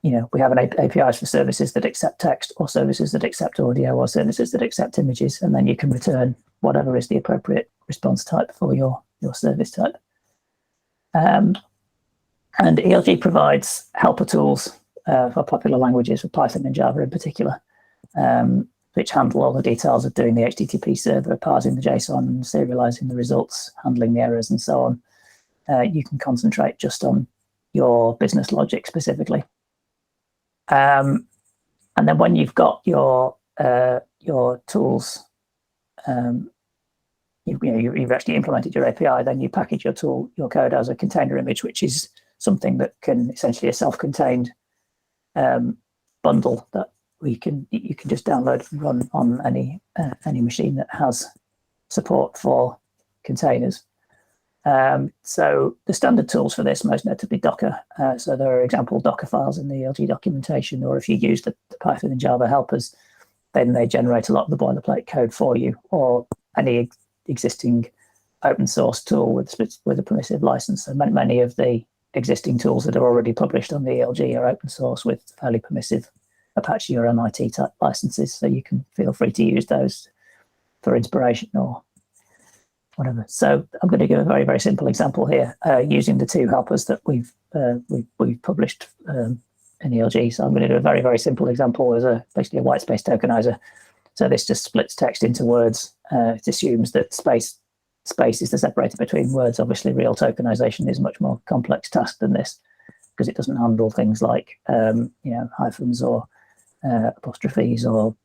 we have an APIs for services that accept text, or services that accept audio, or services that accept images, and then you can return whatever is the appropriate response type for your service type. And ELG provides helper tools for popular languages, for Python and Java in particular, which handle all the details of doing the HTTP server, parsing the JSON, serializing the results, handling the errors, and so on. You can concentrate just on your business logic specifically. And then when you've got your tools, you've actually implemented your API, then you package your code as a container image, which is something that can essentially a self-contained bundle that you can just download and run on any machine that has support for containers. So the standard tools for this, most notably Docker. So there are example Docker files in the ELG documentation, or if you use the Python and Java helpers, then they generate a lot of the boilerplate code for you, or any existing open source tool with a permissive license. So many of the existing tools that are already published on the ELG are open source with fairly permissive Apache or MIT type licenses. So you can feel free to use those for inspiration or whatever. So I'm going to give a very, very simple example here using the two helpers that we've published in ELG. So I'm going to do a very, very simple example as basically a white space tokenizer. So this just splits text into words. It assumes that space is the separator between words. Obviously, real tokenization is a much more complex task than this because it doesn't handle things like hyphens or apostrophes or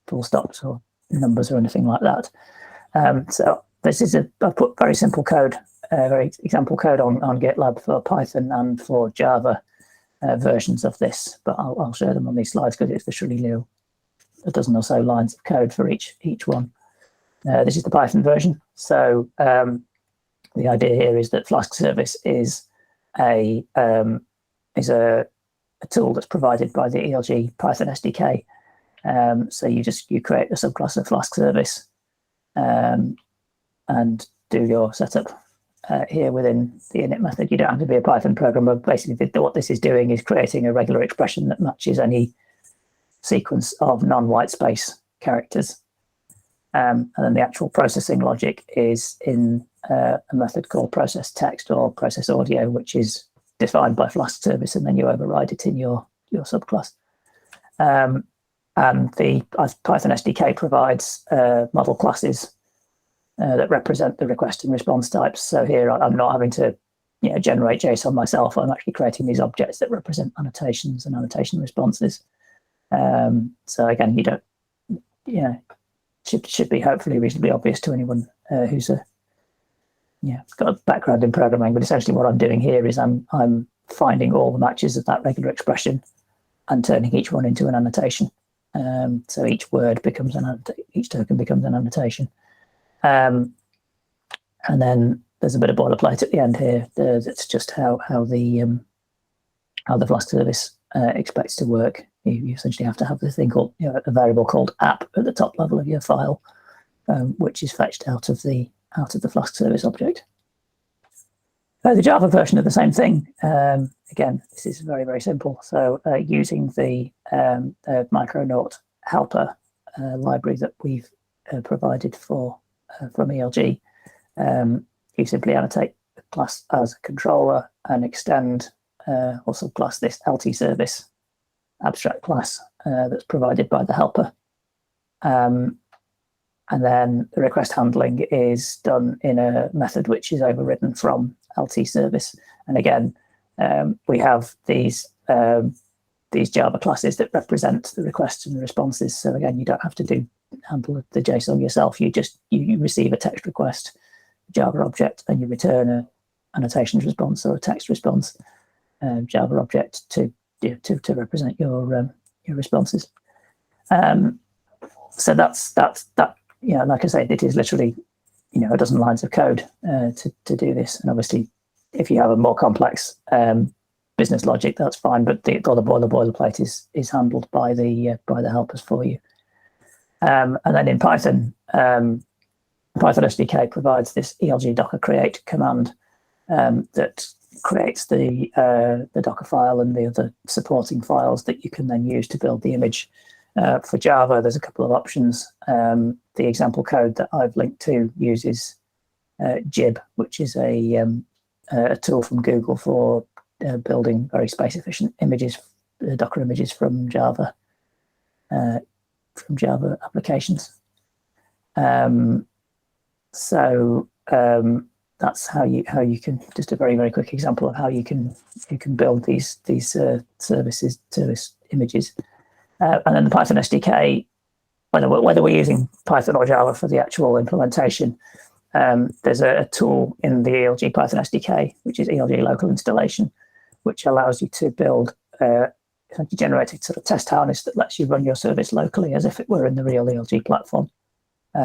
full stops or numbers or anything like that. So this is I've put very simple code, very example code on GitLab for Python and for Java versions of this, but I'll show them on these slides because it's literally a dozen or so lines of code for each one. This is the Python version. So the idea here is that Flask service is a tool that's provided by the ELG Python SDK. So you create a subclass of Flask service and do your setup here within the init method. You don't have to be a Python programmer. Basically, what this is doing is creating a regular expression that matches any sequence of non-white space characters. And then the actual processing logic is in a method called process text or process audio, which is defined by Flask service, and then you override it in your subclass. And the Python SDK provides model classes that represent the request and response types. So here I'm not having to generate JSON myself. I'm actually creating these objects that represent annotations and annotation responses. So again, you don't, should be hopefully reasonably obvious to anyone who's got a background in programming. But essentially, what I'm doing here is I'm finding all the matches of that regular expression and turning each one into an annotation. So each word becomes each token becomes an annotation. And then there's a bit of boilerplate at the end here. It's just how the Flask service expects to work. You essentially have to have this thing called a variable called app at the top level of your file, which is fetched out of the Flask service object. The Java version of the same thing. Again, this is very, very simple. So using the Micronaut helper library that we've provided from ELG, you simply annotate the class as a controller and extend or subclass this LT service abstract class that's provided by the helper. And then the request handling is done in a method which is overridden from LT service. And again, we have these Java classes that represent the requests and the responses. So again, you don't have to handle the JSON yourself. You receive a text request, Java object, and you return an annotations response or a text response Java object to represent your responses. So that's like I say, it is literally a dozen lines of code to do this. And obviously, if you have a more complex business logic, that's fine. But all the boilerplate is handled by the helpers for you. And then in Python, Python SDK provides this ELG Docker create command that creates the Docker file and the other supporting files that you can then use to build the image. For Java, there's a couple of options. The example code that I've linked to uses gib, which is a a tool from Google for building very space efficient images, Docker images from Java applications. That's how you can, just a very quick example of how you can build these service images. And then the Python SDK, whether we're using Python or Java for the actual implementation, there's a tool in the ELG Python SDK, which is ELG local installation, which allows you to build generate a sort of test harness that lets you run your service locally as if it were in the real ELG platform.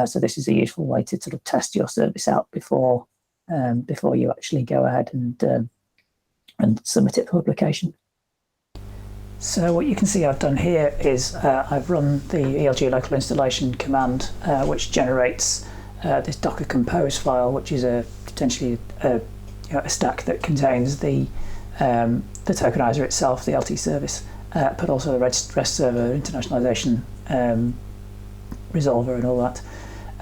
So this is a useful way to sort of test your service out before you actually go ahead and submit it for publication. So what you can see I've done here is I've run the ELG local installation command, which generates this Docker compose file, which is potentially a stack that contains the tokeniser itself, the LT service, but also the REST server internationalization resolver and all that.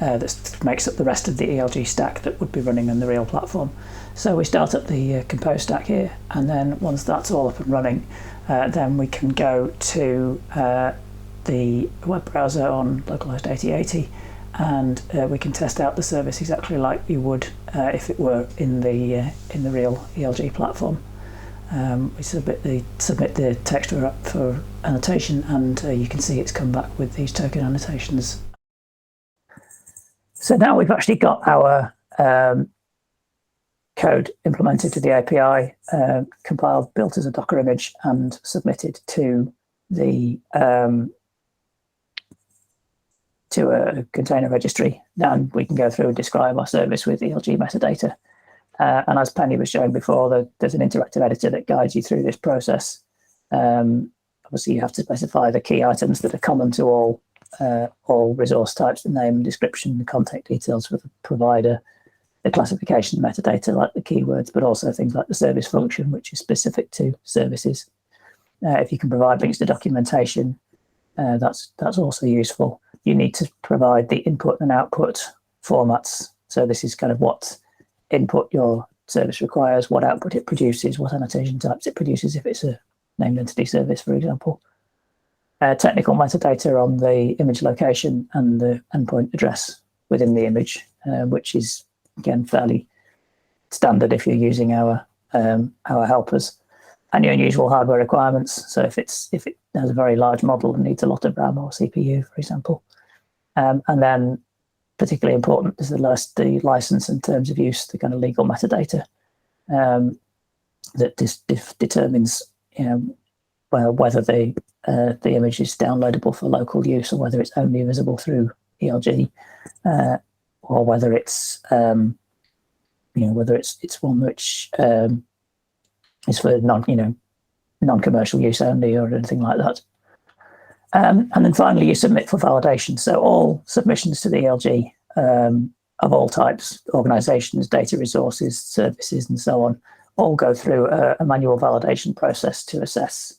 That makes up the rest of the ELG stack that would be running on the real platform. So we start up the compose stack here, and then once that's all up and running, then we can go to the web browser on localhost 8080, and we can test out the service exactly like we would if it were in the real ELG platform. We submit the text for annotation, and you can see it's come back with these token annotations. So now we've actually got our code implemented to the API, compiled, built as a Docker image, and submitted to the to a container registry. Then we can go through and describe our service with ELG metadata. And as Penny was showing before, there's an interactive editor that guides you through this process. Obviously, you have to specify the key items that are common to all resource types: the name, description, the contact details for the provider, the classification metadata like the keywords, but also things like the service function, which is specific to services. If you can provide links to documentation, that's also useful. You need to provide the input and output formats. So this is kind of what input your service requires, what output it produces, what annotation types it produces if it's a named entity service, for example. Technical metadata on the image location and the endpoint address within the image, which is again fairly standard if you're using our helpers. And your unusual hardware requirements. So if it has a very large model and needs a lot of RAM or CPU, for example. And then particularly important is the license and terms of use, the kind of legal metadata that determines whether the image is downloadable for local use or whether it's only visible through ELG, or whether it's whether it's one which is for non-commercial use only or anything like that. And then finally, you submit for validation. So all submissions to the ELG of all types, organizations, data resources, services, and so on, all go through a manual validation process to assess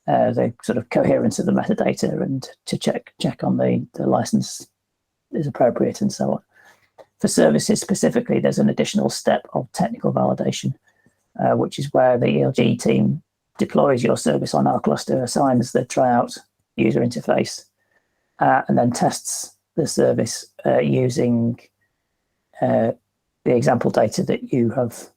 the sort of coherence of the metadata and to check on the license is appropriate and so on. For services specifically, there's an additional step of technical validation, which is where the ELG team deploys your service on our cluster, assigns the tryout user interface, and then tests the service using the example data that you've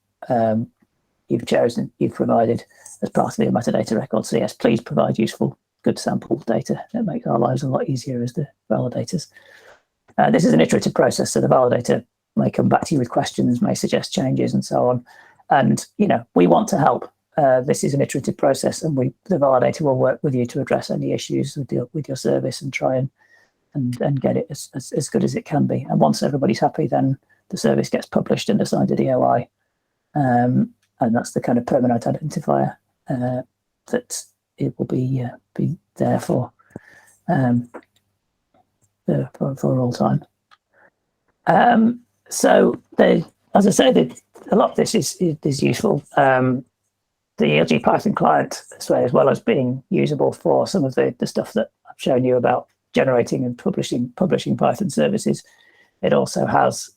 chosen, you've provided as part of the metadata record. So yes, please provide useful, good sample data. That makes our lives a lot easier as the validators. This is an iterative process, so the validator may come back to you with questions, may suggest changes, and so on. And we want to help. This is an iterative process, and the validator will work with you to address any issues with your service and try and get it as good as it can be. And once everybody's happy, then the service gets published and assigned a DOI, and that's the kind of permanent identifier that it will be there for all time. So as I say, a lot of this is useful. The ELG Python client, as well as being usable for some of the stuff that I've shown you about generating and publishing Python services, it also has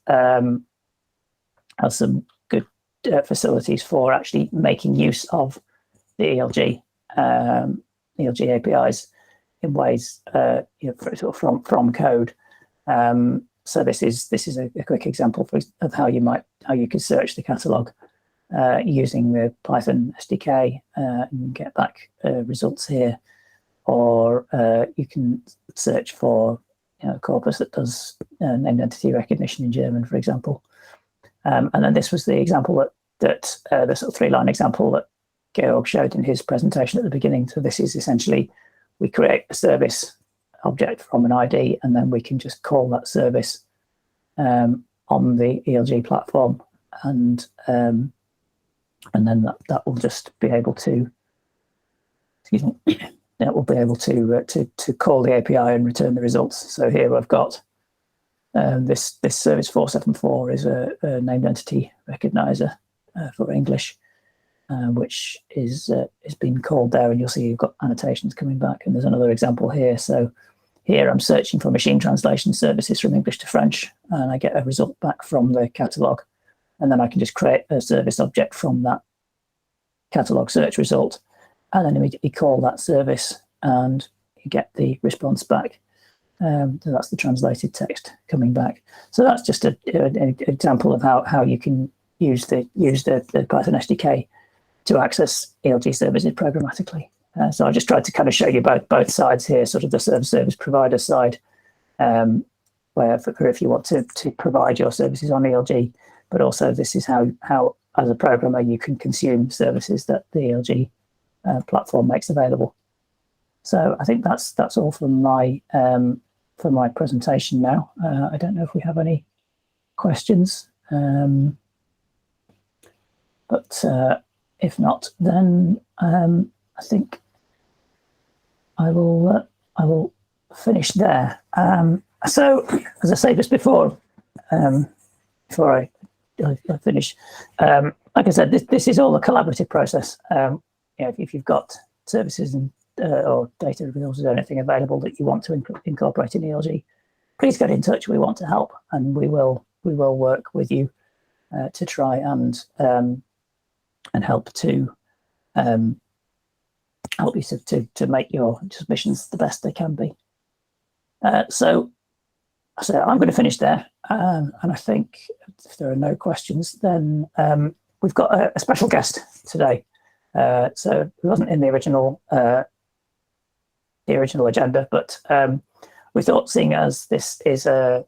some good facilities for actually making use of the ELG APIs in ways from code. So this is a quick example of how you could search the catalogue using the Python SDK and get back results here, or you can search for a corpus that does named entity recognition in German, for example. And then this was the example that the sort of 3-line example that Georg showed in his presentation at the beginning. So this is essentially, we create a service object from an ID, and then we can just call that service on the ELG platform, and then that will just be able to, that will be able to call the API and return the results. So here I've got this service 474 is a named entity recognizer for English, which is being called there, and you'll see you've got annotations coming back. And there's another example here. So here I'm searching for machine translation services from English to French, and I get a result back from the catalogue, and then I can just create a service object from that catalogue search result, and then immediately call that service, and you get the response back. So that's the translated text coming back. So that's just an example of how you can use the Python SDK to access ELG services programmatically. So I just tried to kind of show you both sides here, sort of the service provider side, where if you want to provide your services on ELG, but also this is how as a programmer you can consume services that the ELG platform makes available. So I think that's all from my presentation now. I don't know if we have any questions, but if not, then I think I will finish there. So as I say just before I finish, like I said, this is all a collaborative process. If you've got services and or data resources or anything available that you want to incorporate in ELG, please get in touch. We want to help, and we will work with you to try and help to help you to make your submissions the best they can be. So I'm going to finish there, and I think if there are no questions, then we've got a special guest today. So it wasn't in the original agenda, but we thought, seeing as this is a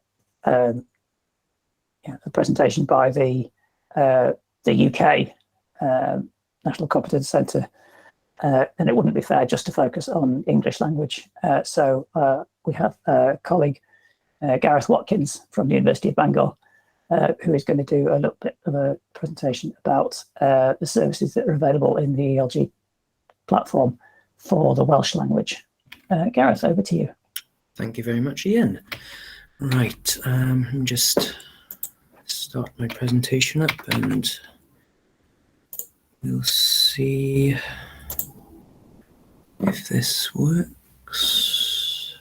presentation by the UK National Competence Centre, then it wouldn't be fair just to focus on English language. So we have a colleague, Gareth Watkins from the University of Bangor, who is going to do a little bit of a presentation about the services that are available in the ELG platform for the Welsh language. Gareth, over to you. Thank you very much, Ian. Right, just start my presentation up and we'll see if this works.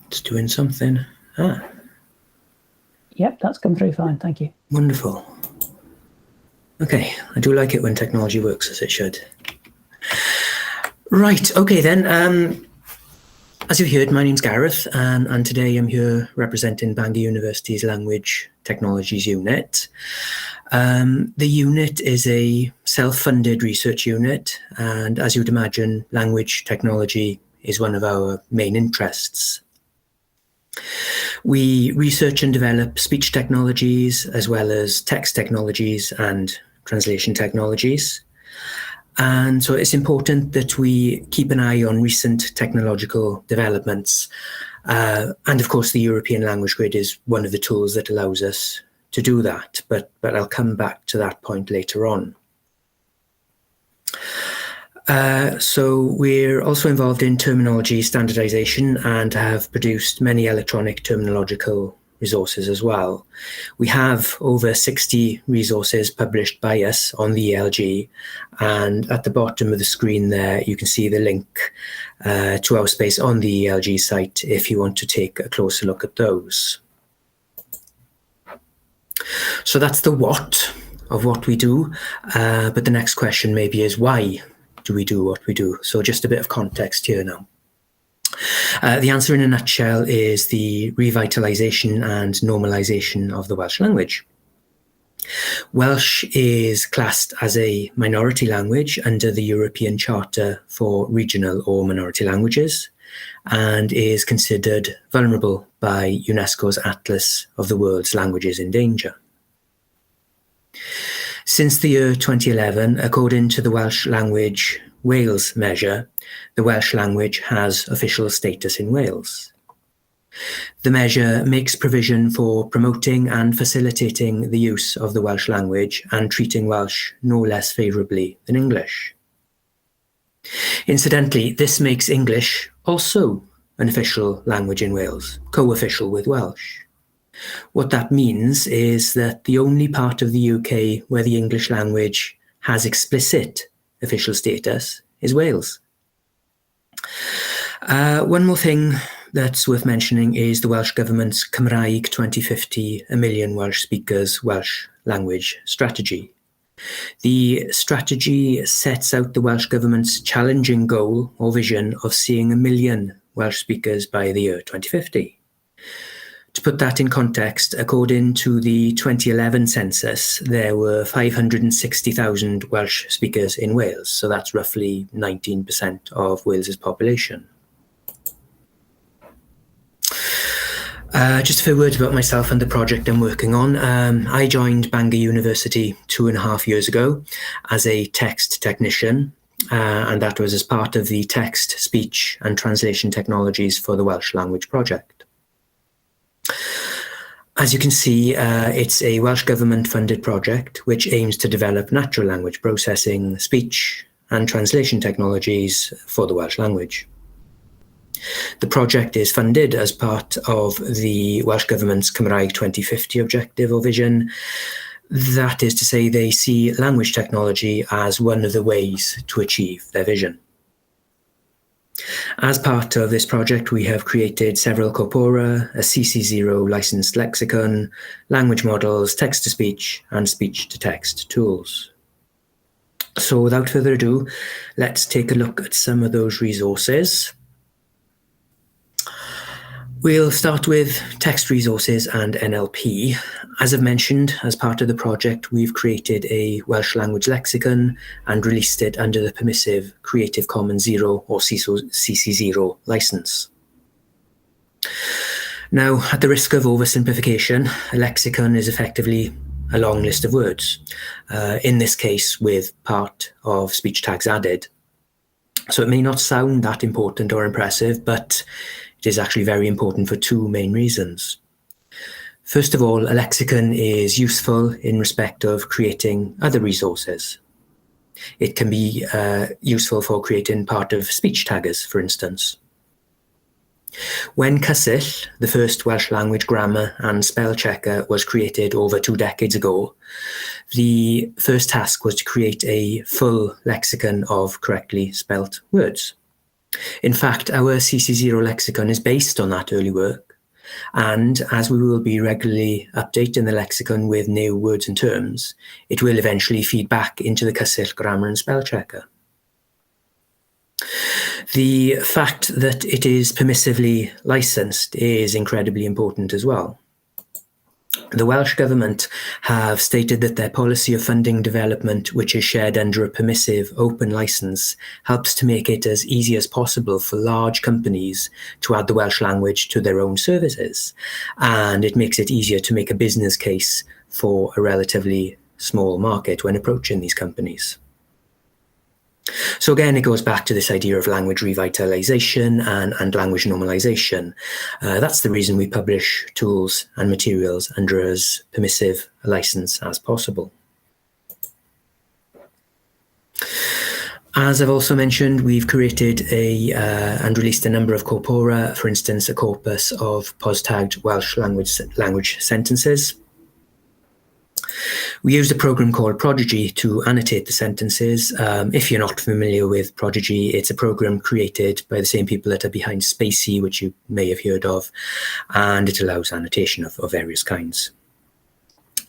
It's doing something. Yep, that's come through fine, thank you. Wonderful. Okay, I do like it when technology works as it should. Right, okay then. As you heard, my name's Gareth, and today I'm here representing Bangor University's Language Technologies unit. The unit is a self-funded research unit, and as you'd imagine, language technology is one of our main interests. We research and develop speech technologies, as well as text technologies and translation technologies. And so it's important that we keep an eye on recent technological developments. And of course, the European Language Grid is one of the tools that allows us to do that, but I'll come back to that point later on. So we're also involved in terminology standardization and have produced many electronic terminological resources as well. We have over 60 resources published by us on the ELG, and at the bottom of the screen there you can see the link to our space on the ELG site if you want to take a closer look at those. So that's the what of what we do, but the next question maybe is why do we do what we do? So just a bit of context here now. The answer in a nutshell is the revitalisation and normalisation of the Welsh language. Welsh is classed as a minority language under the European Charter for Regional or Minority Languages, and is considered vulnerable by UNESCO's Atlas of the World's Languages in Danger. Since the year 2011, according to the Welsh Language Wales measure, the Welsh language has official status in Wales. The measure makes provision for promoting and facilitating the use of the Welsh language and treating Welsh no less favourably than English. Incidentally, this makes English also an official language in Wales, co-official with Welsh. What that means is that the only part of the UK where the English language has explicit official status is Wales. One more thing that's worth mentioning is the Welsh Government's Cymraeg 2050 A Million Welsh Speakers Welsh Language Strategy. The strategy sets out the Welsh Government's challenging goal or vision of seeing 1 million Welsh speakers by the year 2050. To put that in context, according to the 2011 census, there were 560,000 Welsh speakers in Wales, so that's roughly 19% of Wales's population. Just a few words about myself and the project I'm working on. I joined Bangor University 2.5 years ago as a text technician, and that was as part of the text, speech and translation technologies for the Welsh language project. As you can see, it's a Welsh Government-funded project which aims to develop natural language processing, speech and translation technologies for the Welsh language. The project is funded as part of the Welsh Government's Cymraeg 2050 objective or vision. That is to say, they see language technology as one of the ways to achieve their vision. As part of this project, we have created several corpora, a CC0 licensed lexicon, language models, text-to-speech and speech-to-text tools. So without further ado, let's take a look at some of those resources. We'll start with text resources and NLP. As I've mentioned, as part of the project, we've created a Welsh language lexicon and released it under the permissive Creative Commons 0 or CC0 license. Now, at the risk of oversimplification, a lexicon is effectively a long list of words, in this case with part of speech tags added. So it may not sound that important or impressive, but it is actually very important for two main reasons. First of all, a lexicon is useful in respect of creating other resources. It can be useful for creating part of speech taggers, for instance. When Cysill, the first Welsh language grammar and spell checker, was created over 2 decades ago, the first task was to create a full lexicon of correctly spelt words. In fact, our CC0 lexicon is based on that early work, and as we will be regularly updating the lexicon with new words and terms, it will eventually feed back into the Cysill grammar and spell checker. The fact that it is permissively licensed is incredibly important as well. The Welsh Government have stated that their policy of funding development, which is shared under a permissive open licence, helps to make it as easy as possible for large companies to add the Welsh language to their own services, and it makes it easier to make a business case for a relatively small market when approaching these companies. So again, it goes back to this idea of language revitalisation and language normalisation. That's the reason we publish tools and materials under as permissive a licence as possible. As I've also mentioned, we've created and released a number of corpora, for instance, a corpus of POS-tagged Welsh language sentences. We used a program called Prodigy to annotate the sentences. If you're not familiar with Prodigy, it's a program created by the same people that are behind Spacey, which you may have heard of, and it allows annotation of various kinds.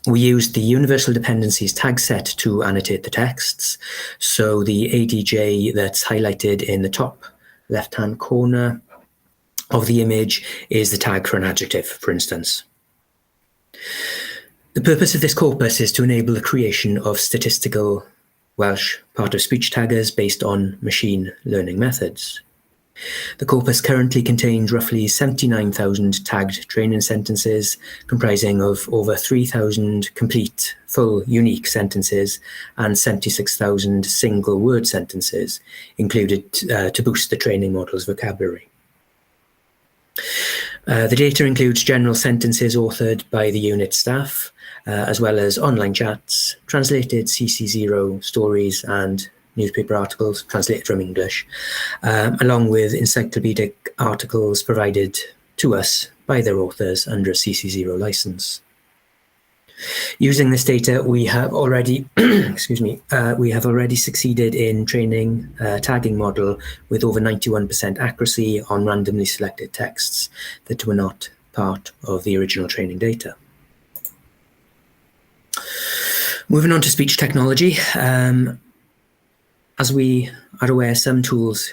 We used the Universal Dependencies tag set to annotate the texts. So the ADJ that's highlighted in the top left-hand corner of the image is the tag for an adjective, for instance. The purpose of this corpus is to enable the creation of statistical Welsh part-of-speech taggers based on machine learning methods. The corpus currently contains roughly 79,000 tagged training sentences, comprising of over 3,000 complete, full, unique sentences and 76,000 single-word sentences, included to boost the training model's vocabulary. The data includes general sentences authored by the unit staff, as well as online chats, translated CC0 stories and newspaper articles translated from English, along with encyclopedic articles provided to us by their authors under a CC0 license. Using this data, we have already, we have already succeeded in training a tagging model with over 91% accuracy on randomly selected texts that were not part of the original training data. Moving on to speech technology. As we are aware, some tools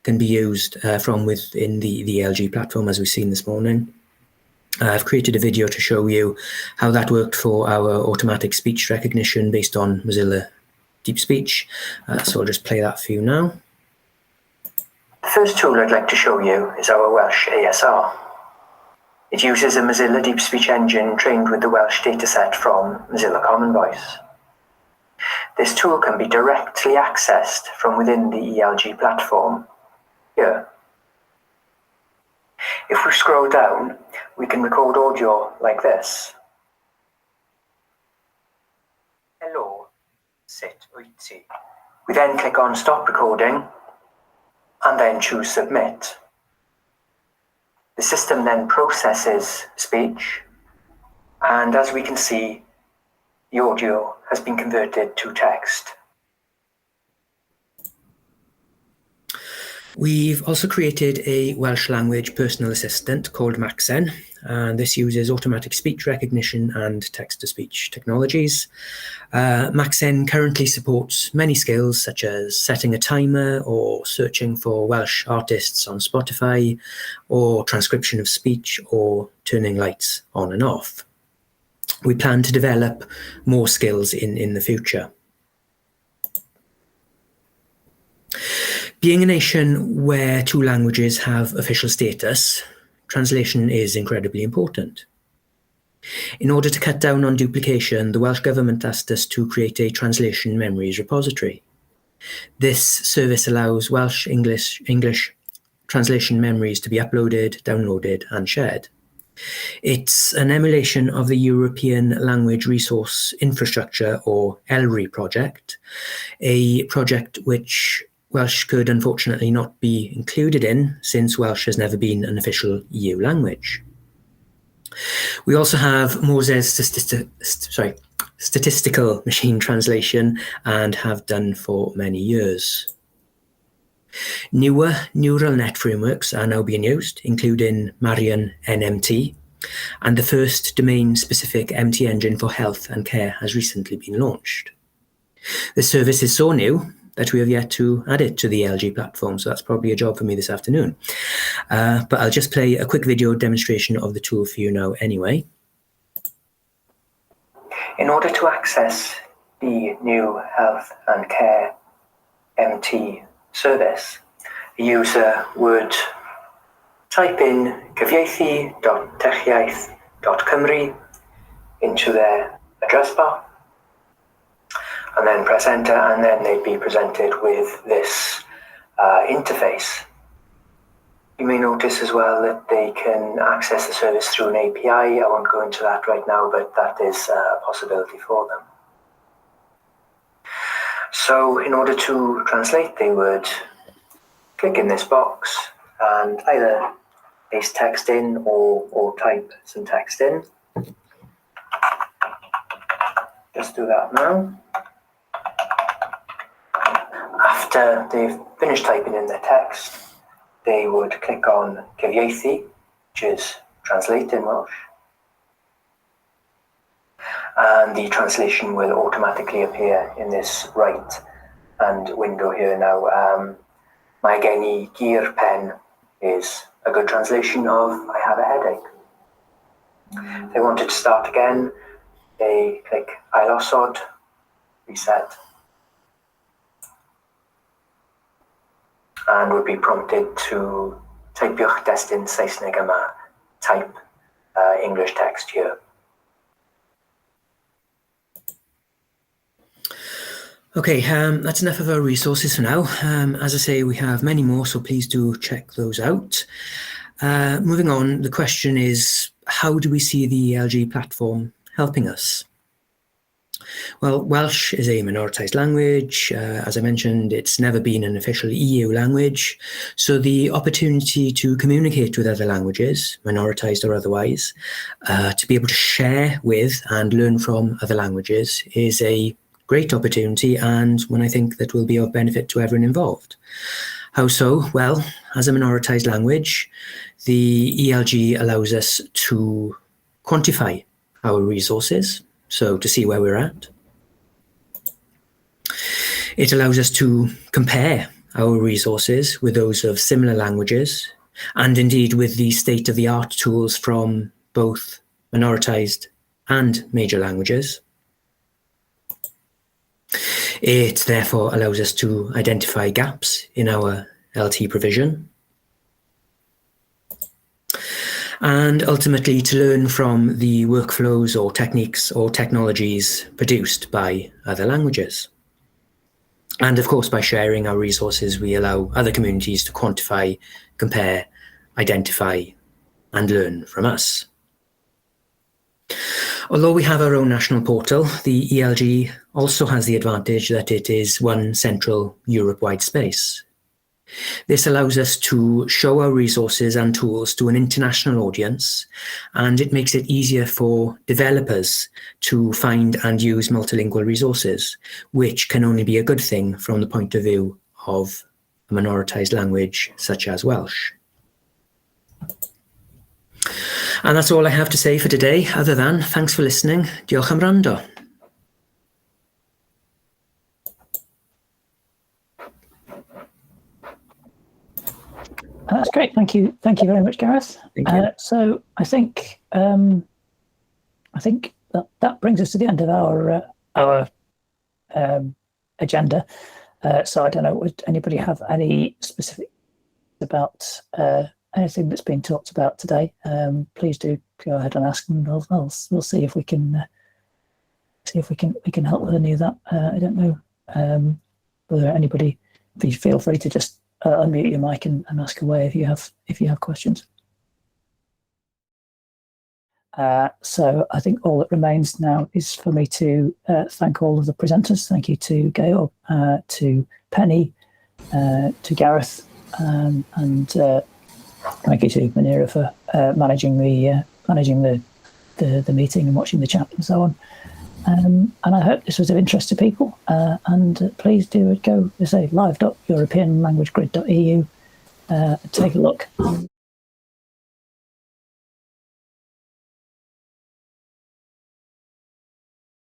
can be used from within the ELG platform, as we've seen this morning. I've created a video to show you how that worked for our automatic speech recognition based on Mozilla Deep Speech. So I'll just play that for you now. The first tool I'd like to show you is our Welsh ASR. It uses a Mozilla Deep Speech engine trained with the Welsh dataset from Mozilla Common Voice. This tool can be directly accessed from within the ELG platform, here. If we scroll down, we can record audio like this. Hello, sut wyt ti? We then click on Stop Recording and then choose Submit. The system then processes speech, and as we can see, the audio has been converted to text. We've also created a Welsh language personal assistant called Maxen, and this uses automatic speech recognition and text-to-speech technologies. Maxen currently supports many skills such as setting a timer or searching for Welsh artists on Spotify, or transcription of speech or turning lights on and off. We plan to develop more skills in the future. Being a nation where two languages have official status, translation is incredibly important. In order to cut down on duplication, the Welsh Government asked us to create a translation memories repository. This service allows Welsh English translation memories to be uploaded, downloaded, and shared. It's an emulation of the European Language Resource Infrastructure, or ELRI project, a project which Welsh could unfortunately not be included in, since Welsh has never been an official EU language. We also have Moses statistical machine translation, and have done for many years. Newer neural net frameworks are now being used, including Marian NMT, and the first domain-specific MT engine for health and care has recently been launched. This service is so new that we have yet to add it to the ELG platform, so that's probably a job for me this afternoon. But I'll just play a quick video demonstration of the tool for you now anyway. In order to access the new health and care MT service, a user would type in cyfieithu.techiaeth.cymru into their address bar, and then press enter, and then they'd be presented with this interface. You may notice as well that they can access the service through an API. I won't go into that right now, but that is a possibility for them. So in order to translate, they would click in this box and either paste text in or type some text in. Just do that now. After they've finished typing in their text, they would click on cyfieithu, which is translate in Welsh. And the translation will automatically appear in this right hand window here now. Mae gen I gur pen is a good translation of I have a headache. If they wanted to start again, they click ailosod, reset, and would be prompted to typiwch destun Saesneg yma, type English text here. Okay, that's enough of our resources for now. As I say, we have many more, so please do check those out. Moving on, the question is, how do we see the ELG platform helping us? Well, Welsh is a minoritised language. As I mentioned, it's never been an official EU language. So the opportunity to communicate with other languages, minoritised or otherwise, to be able to share with and learn from other languages is a great opportunity, and one I think that will be of benefit to everyone involved. How so? Well, as a minoritised language, the ELG allows us to quantify our resources, so to see where we're at. It allows us to compare our resources with those of similar languages, and indeed with the state-of-the-art tools from both minoritised and major languages. It therefore allows us to identify gaps in our LT provision, and ultimately to learn from the workflows or techniques or technologies produced by other languages. And of course, by sharing our resources, we allow other communities to quantify, compare, identify, and learn from us. Although we have our own national portal, the ELG also has the advantage that it is one central Europe-wide space. This allows us to show our resources and tools to an international audience, and it makes it easier for developers to find and use multilingual resources, which can only be a good thing from the point of view of a minoritised language such as Welsh. And that's all I have to say for today, other than thanks for listening. Diolch am wrando. That's great. Thank you. Thank you very much, Gareth. Thank you. So I think that brings us to the end of our agenda. So I don't know, would anybody have any specific about anything that's been talked about today? Please do go ahead and ask, and we'll see if we can help with any of that. I don't know whether anybody. Please feel free to just unmute your mic and ask away if you have questions. So I think all that remains now is for me to thank all of the presenters. Thank you to Gail, to Penny, to Gareth, and thank you to Manira for managing the meeting and watching the chat and so on. And I hope this was of interest to people. And please do go, say, live.europeanlanguagegrid.eu. Take a look.